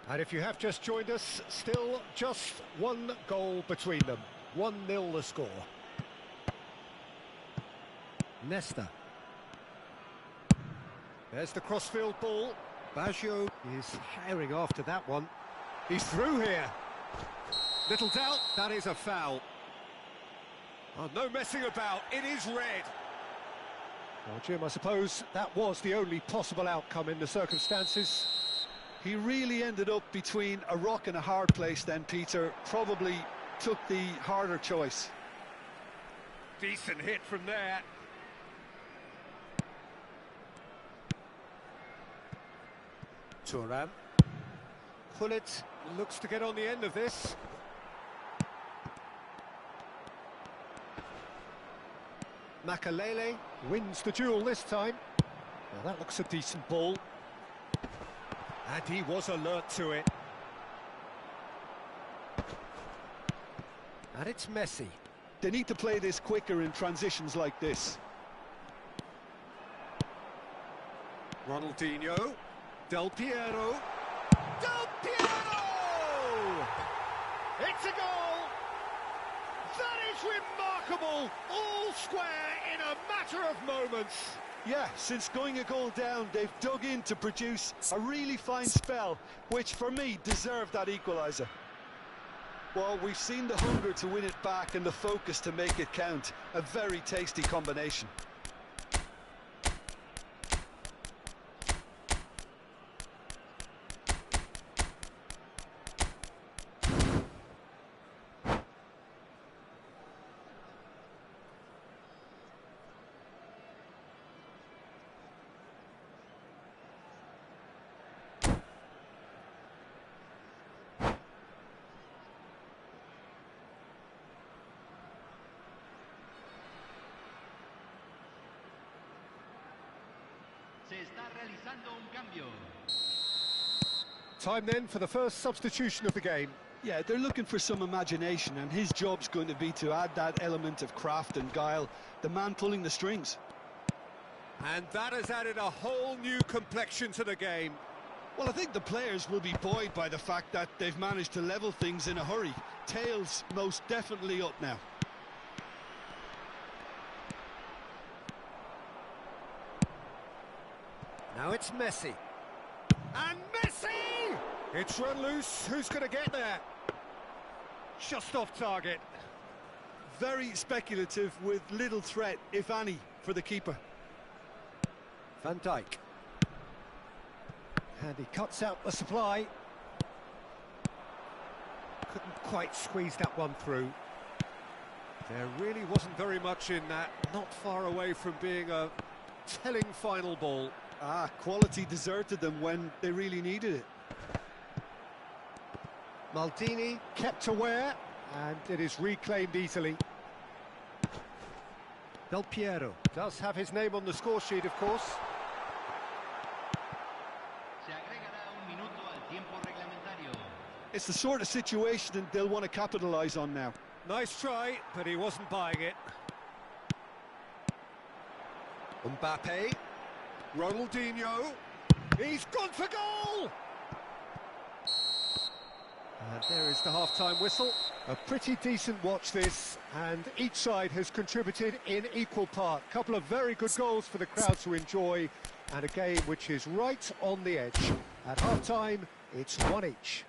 And if you have just joined us, still just one goal between them. 1-0 the score. Nesta. There's the crossfield ball. Baggio is herring after that one. He's through here. Little doubt, that is a foul. Oh, no messing about, it is red. Well, Jim, I suppose that was the only possible outcome in the circumstances. He really ended up between a rock and a hard place then, Peter. Probably took the harder choice. Decent hit from there. Thuram. Pullet looks to get on the end of this. Makalele wins the duel this time. Well, that looks a decent ball. And he was alert to it. And it's Messi. They need to play this quicker in transitions like this. Ronaldinho. Del Piero. Del Piero! It's a goal! That is remarkable! All square in a matter of moments. Yeah, since going a goal down, they've dug in to produce a really fine spell, which for me deserved that equaliser. Well, we've seen the hunger to win it back and the focus to make it count. A very tasty combination. Se está realizando un cambio. Time then for the first substitution of the game. Yeah, they're looking for some imagination, and his job's going to be to add that element of craft and guile, the man pulling the strings. And that has added a whole new complexion to the game. Well, I think the players will be buoyed by the fact that they've managed to level things in a hurry. Tails most definitely up now. Now it's Messi. And Messi! It's run loose. Who's going to get there? Just off target. Very speculative with little threat, if any, for the keeper. Van Dijk. And he cuts out the supply. Couldn't quite squeeze that one through. There really wasn't very much in that. Not far away from being a telling final ball. Ah, quality deserted them when they really needed it. Maldini kept aware, and it is reclaimed easily. Del Piero does have his name on the score sheet, of course. Se agregará un minuto al tiempo reglamentario. It's the sort of situation they'll want to capitalise on now. Nice try, but he wasn't buying it. Mbappe. Ronaldinho. He's gone for goal! And there is the half-time whistle. A pretty decent watch this, and each side has contributed in equal part. Couple of very good goals for the crowd to enjoy, and a game which is right on the edge. At half-time, it's one each.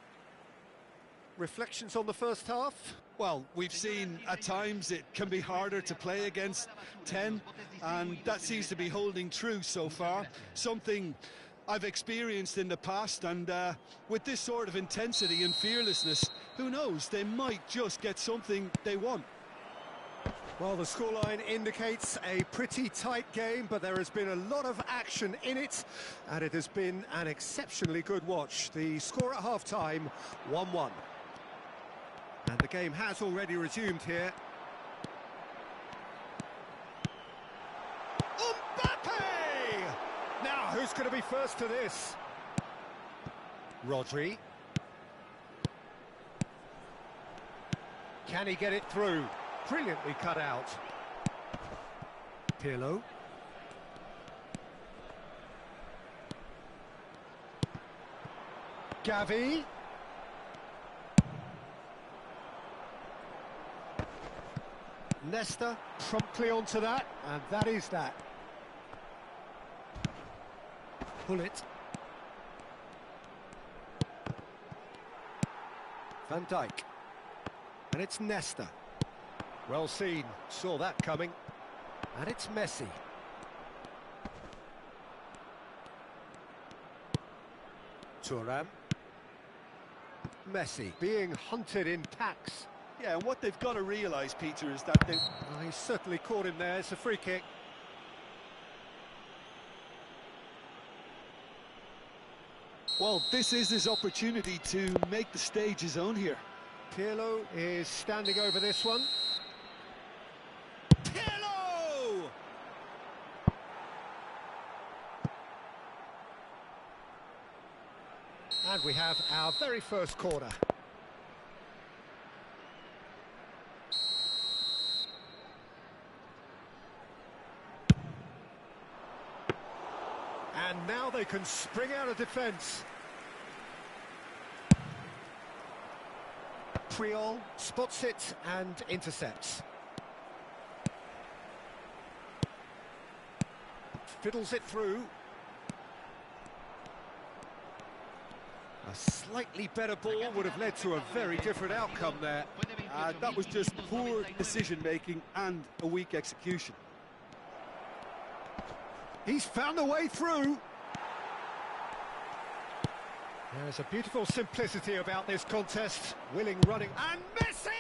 Reflections on the first half? Well, we've seen at times it can be harder to play against 10, and that seems to be holding true so far. Something I've experienced in the past, and with this sort of intensity and fearlessness, who knows, they might just get something they want. Well, the scoreline indicates a pretty tight game, but there has been a lot of action in it, and it has been an exceptionally good watch. The score at half-time, 1-1. And the game has already resumed here. Mbappe! Now, who's going to be first to this? Rodri. Can he get it through? Brilliantly cut out. Pirlo. Gavi. Nesta promptly onto that, and that is that. Pull it. Van Dijk. And it's Nesta. Well seen, saw that coming. And it's Messi. Thuram. Messi being hunted in packs. Yeah, and what they've got to realise, Peter, is that they... Oh, he's certainly caught him there. It's a free kick. Well, this is his opportunity to make the stage his own here. Pirlo is standing over this one. Pirlo! And we have our very first corner. And now they can spring out of defence. Puyol spots it and intercepts. Fiddles it through. A slightly better ball would have led to a very different outcome there. That was just poor decision-making and a weak execution. He's found a way through. There's a beautiful simplicity about this contest. Willing running, and Messi!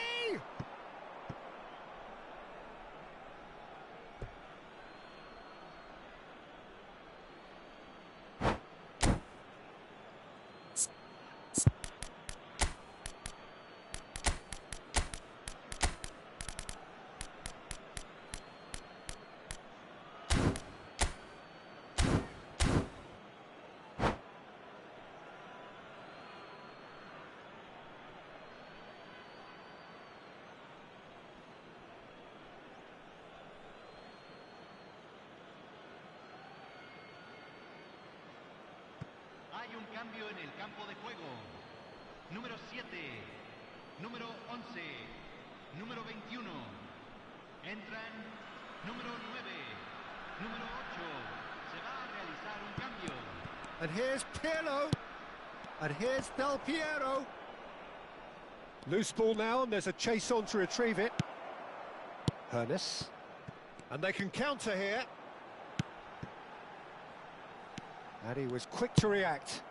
Hay un cambio en el campo de juego. Número 7, número 11, número 21. Entran número 9, número 8. Se va a realizar un cambio. And here's Pirlo. And here's Del Piero. Loose ball now, and there's a chase on to retrieve it. Hernes. And they can counter here. And he was quick to react.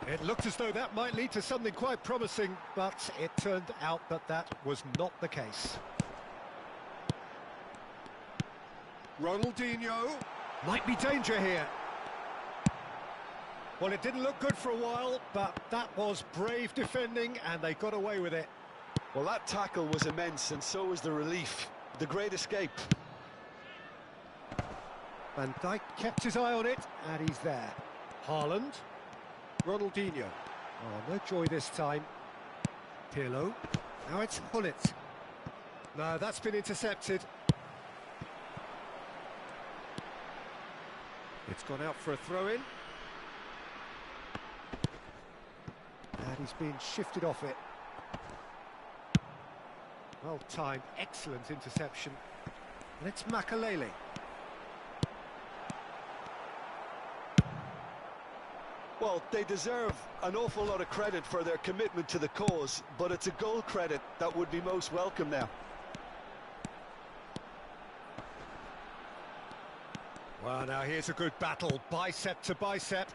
It looked as though that might lead to something quite promising, but it turned out that that was not the case. Ronaldinho. Might be danger here. Well, it didn't look good for a while, but that was brave defending, and they got away with it. Well, that tackle was immense, and so was the relief. The great escape. Van Dijk kept his eye on it, and he's there. Haaland. Ronaldinho. Oh, no joy this time. Pirlo. Now it's Hullet. No, that's been intercepted. It's gone out for a throw-in. And he's been shifted off it. Well timed, excellent interception. And it's Makalele. Well, they deserve an awful lot of credit for their commitment to the cause, but it's a goal credit that would be most welcome now. Well, now here's a good battle, bicep to bicep.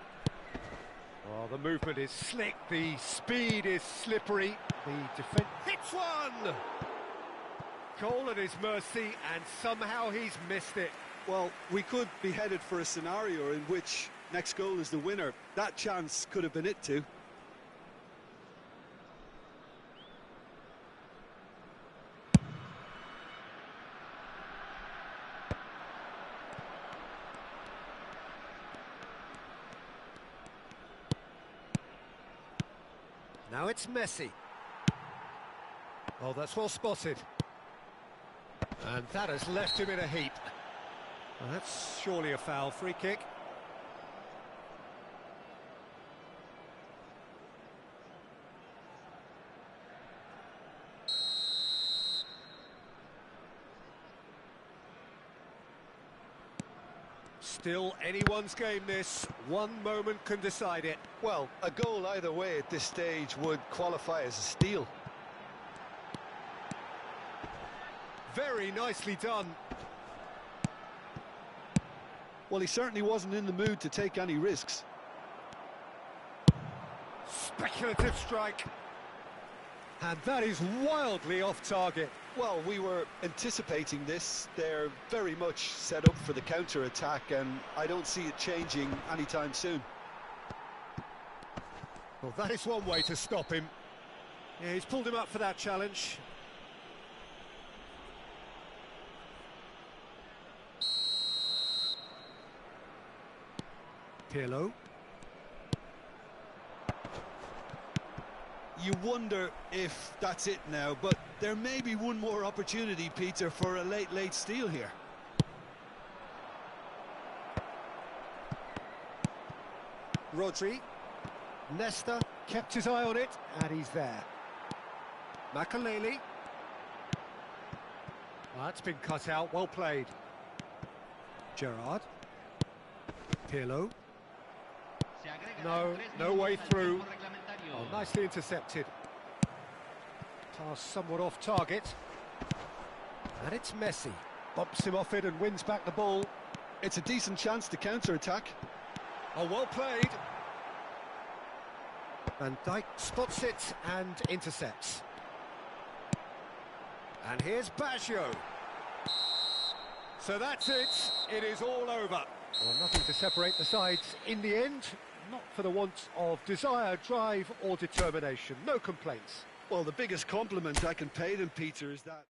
Oh, the movement is slick, the speed is slippery. The defense hits one! Goal at his mercy, and somehow he's missed it. Well, we could be headed for a scenario in which next goal is the winner. That chance could have been it too. Now it's Messi. Oh, that's well spotted. And that has left him in a heap. Well, that's surely a foul. Free kick. Still anyone's game this. One moment can decide it. Well, a goal either way at this stage would qualify as a steal. Very nicely done. Well, he certainly wasn't in the mood to take any risks. Speculative strike. And that is wildly off target. Well, we were anticipating this. They're very much set up for the counter-attack, and I don't see it changing anytime soon. Well, that is one way to stop him. Yeah, he's pulled him up for that challenge. Pirlo. You wonder if that's it now, but there may be one more opportunity, Peter, for a late steal here. Rodri. Nesta kept his eye on it, and he's there. Makaleli. Well, that's been cut out, well played. Gerrard. Pirlo. No way through. Oh, nicely intercepted. Pass somewhat off target. And it's Messi. Bumps him off it and wins back the ball. It's a decent chance to counter-attack. Oh, well played. Van Dijk spots it and intercepts. And here's Baggio. So that's it. It is all over. Well, nothing to separate the sides in the end. Not for the want of desire, drive or determination. No complaints. Well, the biggest compliment I can pay them, Peter, is that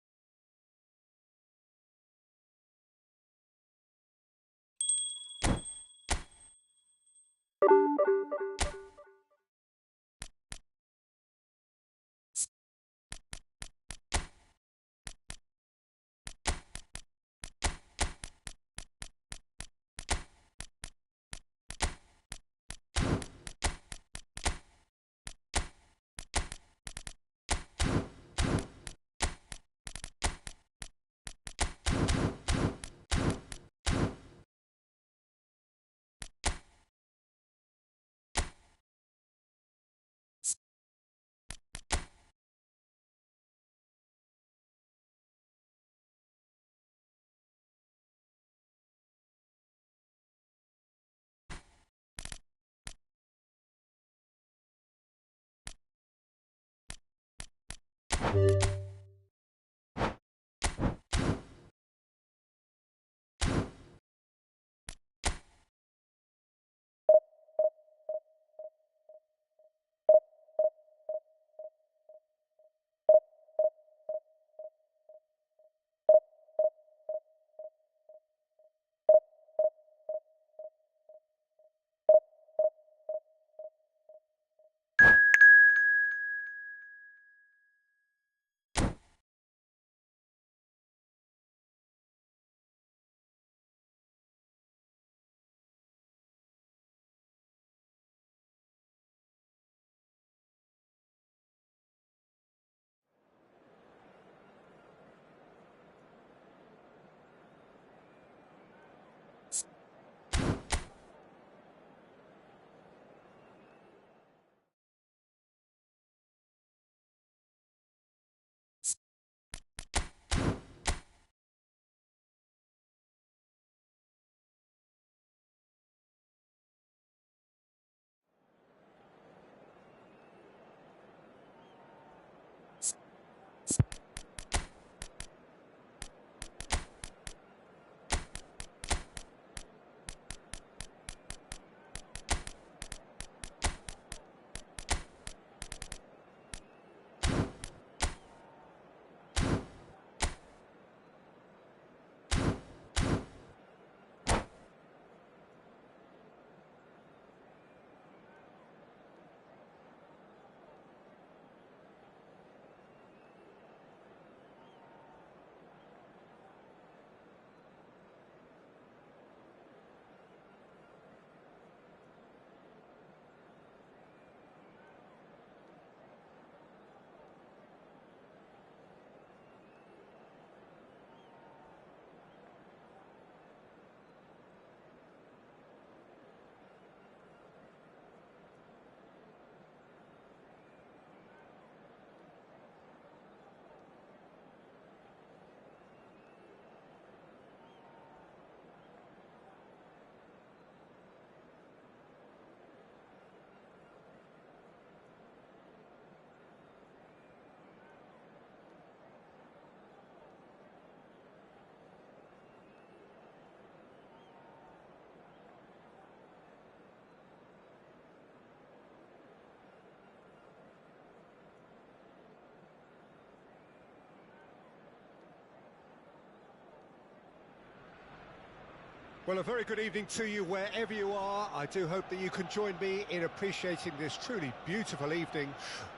Well, a very good evening to you wherever you are. I do hope that you can join me in appreciating this truly beautiful evening,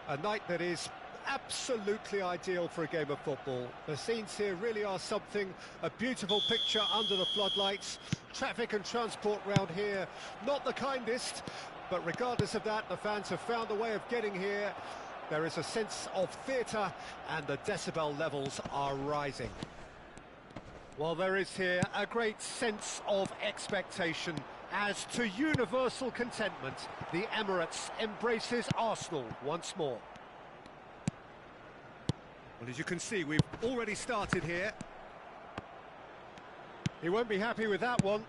a night that is absolutely ideal for a game of football. The scenes here really are something, a beautiful picture under the floodlights. Traffic and transport round here, not the kindest, but regardless of that, the fans have found a way of getting here. There is a sense of theatre and the decibel levels are rising. Well, there is here a great sense of expectation as to universal contentment. The Emirates embraces Arsenal once more. Well, as you can see, we've already started here. He won't be happy with that one.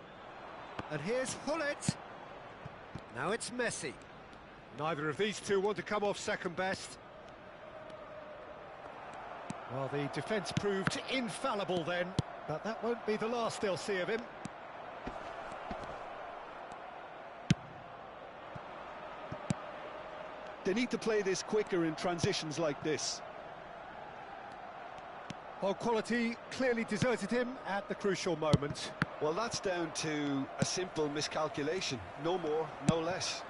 And here's Hullet. Now it's Messi. Neither of these two want to come off second best. Well, the defence proved infallible then, but that won't be the last they'll see of him. They need to play this quicker in transitions like this. Well, quality clearly deserted him at the crucial moment. Well, that's down to a simple miscalculation. No more, no less.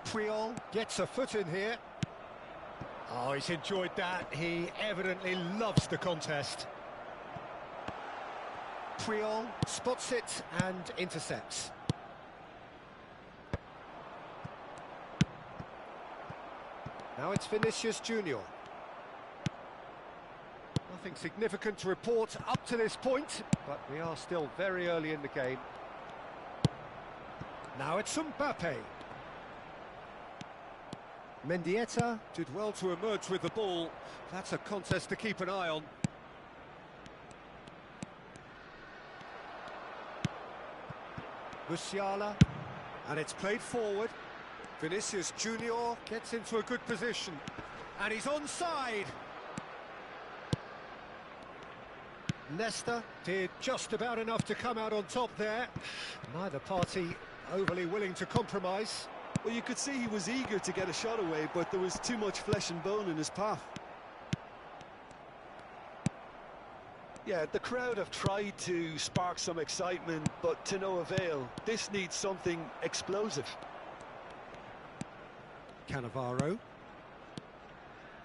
Puyol gets a foot in here. Oh, he's enjoyed that. He evidently loves the contest. Puyol spots it and intercepts. Now it's Vinicius Junior. Nothing significant to report up to this point, but we are still very early in the game. Now it's Mbappe. Mendieta did well to emerge with the ball. That's a contest to keep an eye on. Musiala, and it's played forward. Vinicius Junior gets into a good position, and he's onside. Leicester did just about enough to come out on top there. Neither party overly willing to compromise. Well, you could see he was eager to get a shot away, but there was too much flesh and bone in his path. Yeah, the crowd have tried to spark some excitement, but to no avail. This needs something explosive. Cannavaro.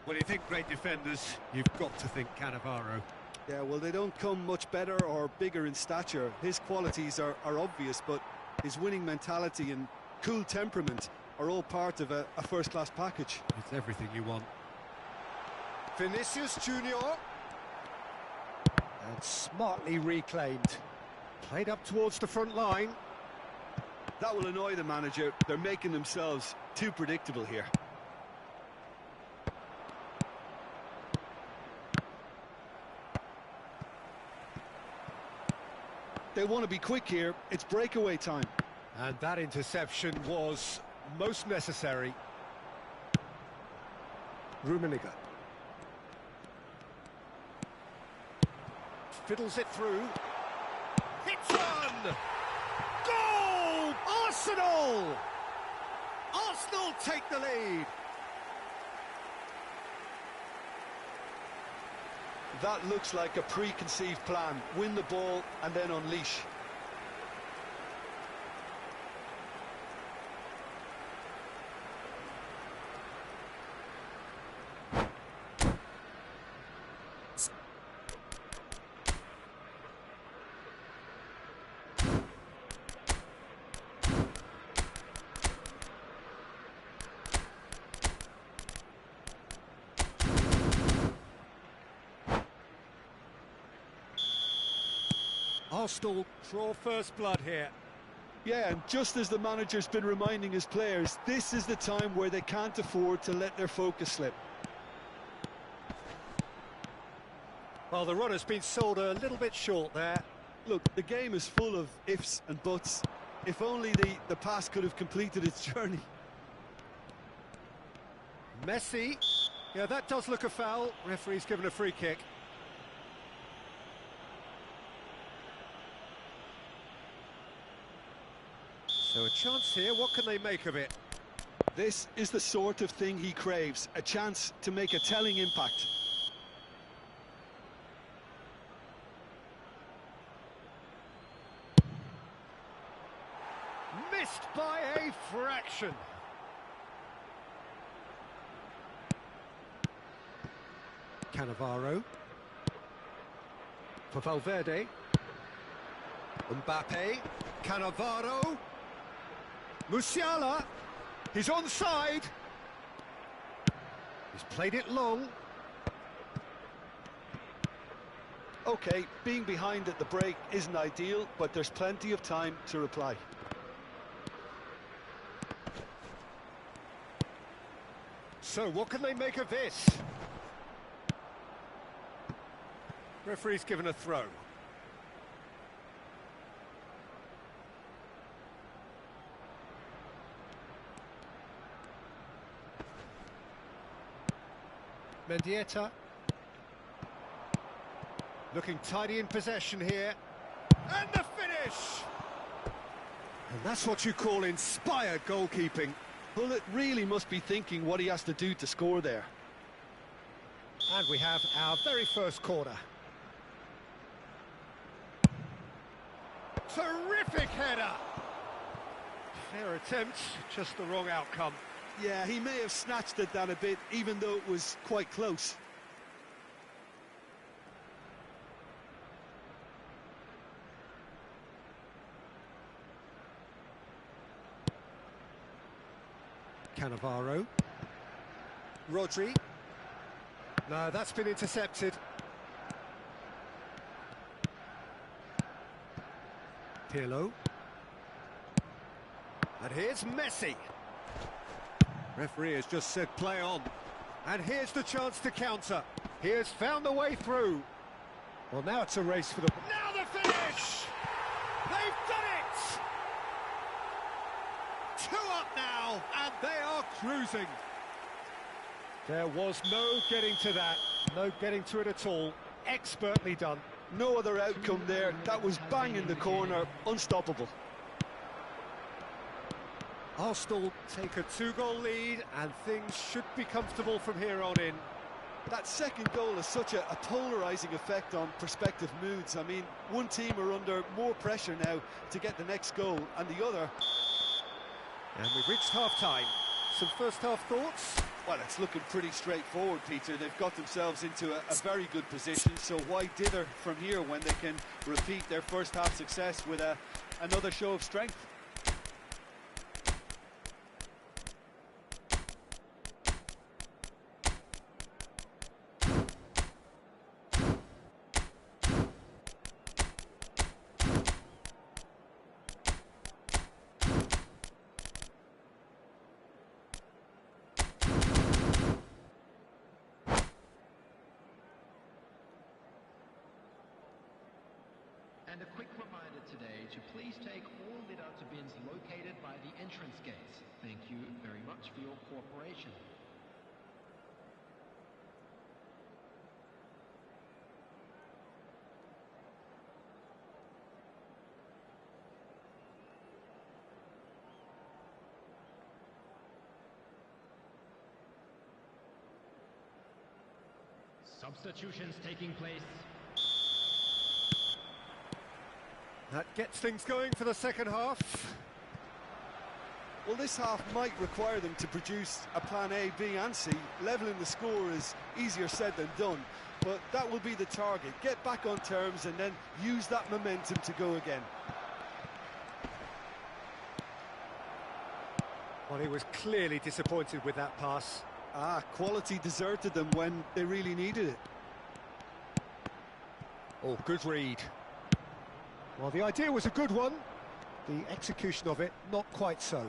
When you think great defenders, you've got to think Cannavaro. Yeah, well, they don't come much better or bigger in stature. His qualities are obvious, but his winning mentality and cool temperament are all part of a first-class package. It's everything you want. Vinicius Junior. And smartly reclaimed. Played up towards the front line. That will annoy the manager. They're making themselves too predictable here. They want to be quick here. It's breakaway time. And that interception was most necessary. Rummenigge. Fiddles it through. Hits one! Goal! Arsenal! Arsenal take the lead. That looks like a preconceived plan. Win the ball and then unleash. Arsenal draw first blood here. Yeah, and just as the manager's been reminding his players, this is the time where they can't afford to let their focus slip. Well, the run has been sold a little bit short there. Look, the game is full of ifs and buts. If only the pass could have completed its journey. Messi. Yeah, that does look a foul. Referee's given a free kick. So a chance here, what can they make of it? This is the sort of thing he craves, a chance to make a telling impact. Missed by a fraction. Cannavaro. For Valverde. Mbappe. Cannavaro. Musiala. He's onside. He's played it long. OK, being behind at the break isn't ideal, but there's plenty of time to reply. So, what can they make of this? Referee's given a throw. Mendieta. Looking tidy in possession here. And the finish! And that's what you call inspired goalkeeping. Well, it really must be thinking what he has to do to score there. And we have our very first corner. Terrific header! Fair attempt, just the wrong outcome. Yeah, he may have snatched it down a bit, even though it was quite close. Cannavaro. Rodri. No, that's been intercepted. Pirlo. And here's Messi. Referee has just said play on. And here's the chance to counter. He has found the way through. Well, now it's a race for the... Now the finish! They've done it! 2 up now, and they are cruising. There was no getting to that. No getting to it at all. Expertly done. No other outcome there. That was bang in the corner. Unstoppable. Arsenal take a 2-goal lead, and things should be comfortable from here on in. That second goal has such a polarising effect on prospective moods. I mean, one team are under more pressure now to get the next goal, and the other... And we've reached half-time. Some first-half thoughts? Well, it's looking pretty straightforward, Peter. They've got themselves into a very good position, so why dither from here when they can repeat their first-half success with another show of strength? And a quick reminder today to please take all lit-out bins located by the entrance gates. Thank you very much for your cooperation. Substitutions taking place. That gets things going for the second half. Well, this half might require them to produce a plan A, B and C. Levelling the score is easier said than done, but that will be the target. Get back on terms and then use that momentum to go again. Well, he was clearly disappointed with that pass. Quality deserted them when they really needed it. Oh, good read. Well, the idea was a good one. The execution of it, not quite so.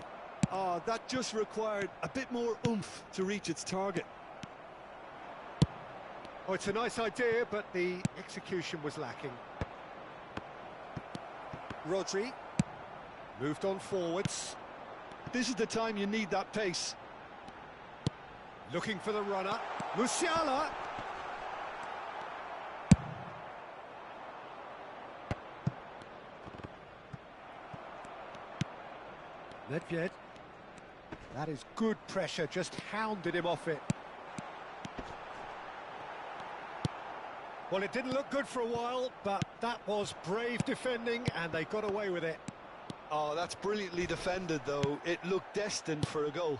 That just required a bit more oomph to reach its target. Oh, it's a nice idea, but the execution was lacking. Rodri moved on forwards. This is the time you need that pace. Looking for the runner. Musiala. Nedved. That is good pressure, just hounded him off it. Well, it didn't look good for a while, but that was brave defending, and they got away with it. Oh, that's brilliantly defended, though. It looked destined for a goal.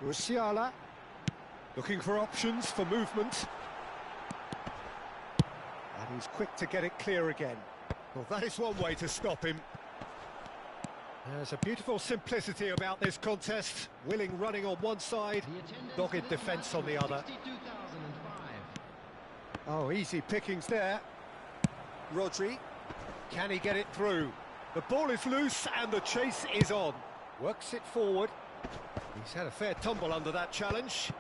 Musiala looking for options for movement. And he's quick to get it clear again. Well, that is one way to stop him. There's a beautiful simplicity about this contest. Willing running on one side, dogged defence on the other. Oh, easy pickings there. Rodri, can he get it through? The ball is loose and the chase is on. Works it forward. He's had a fair tumble under that challenge.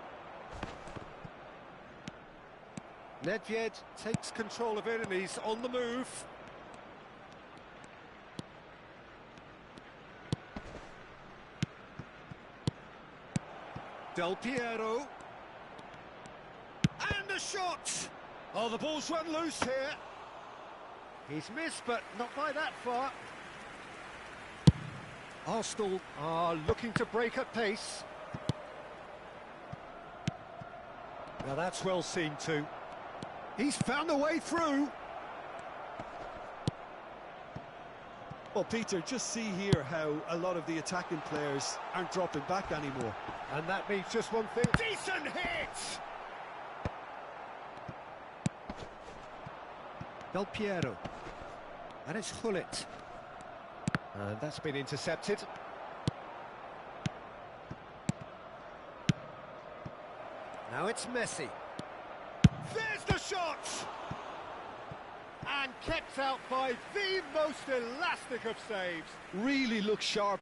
Nedved takes control of it and he's on the move. Del Piero. And a shot! Oh, the ball's run loose here. He's missed, but not by that far. Arsenal are looking to break at pace. Now that's well seen too. He's found a way through. Well, Peter, just see here how a lot of the attacking players aren't dropping back anymore. And that means just one thing. Decent hit! Del Piero. And it's Hullet. And that's been intercepted. Now it's Messi. There's the shot! And kept out by the most elastic of saves. Really looks sharp.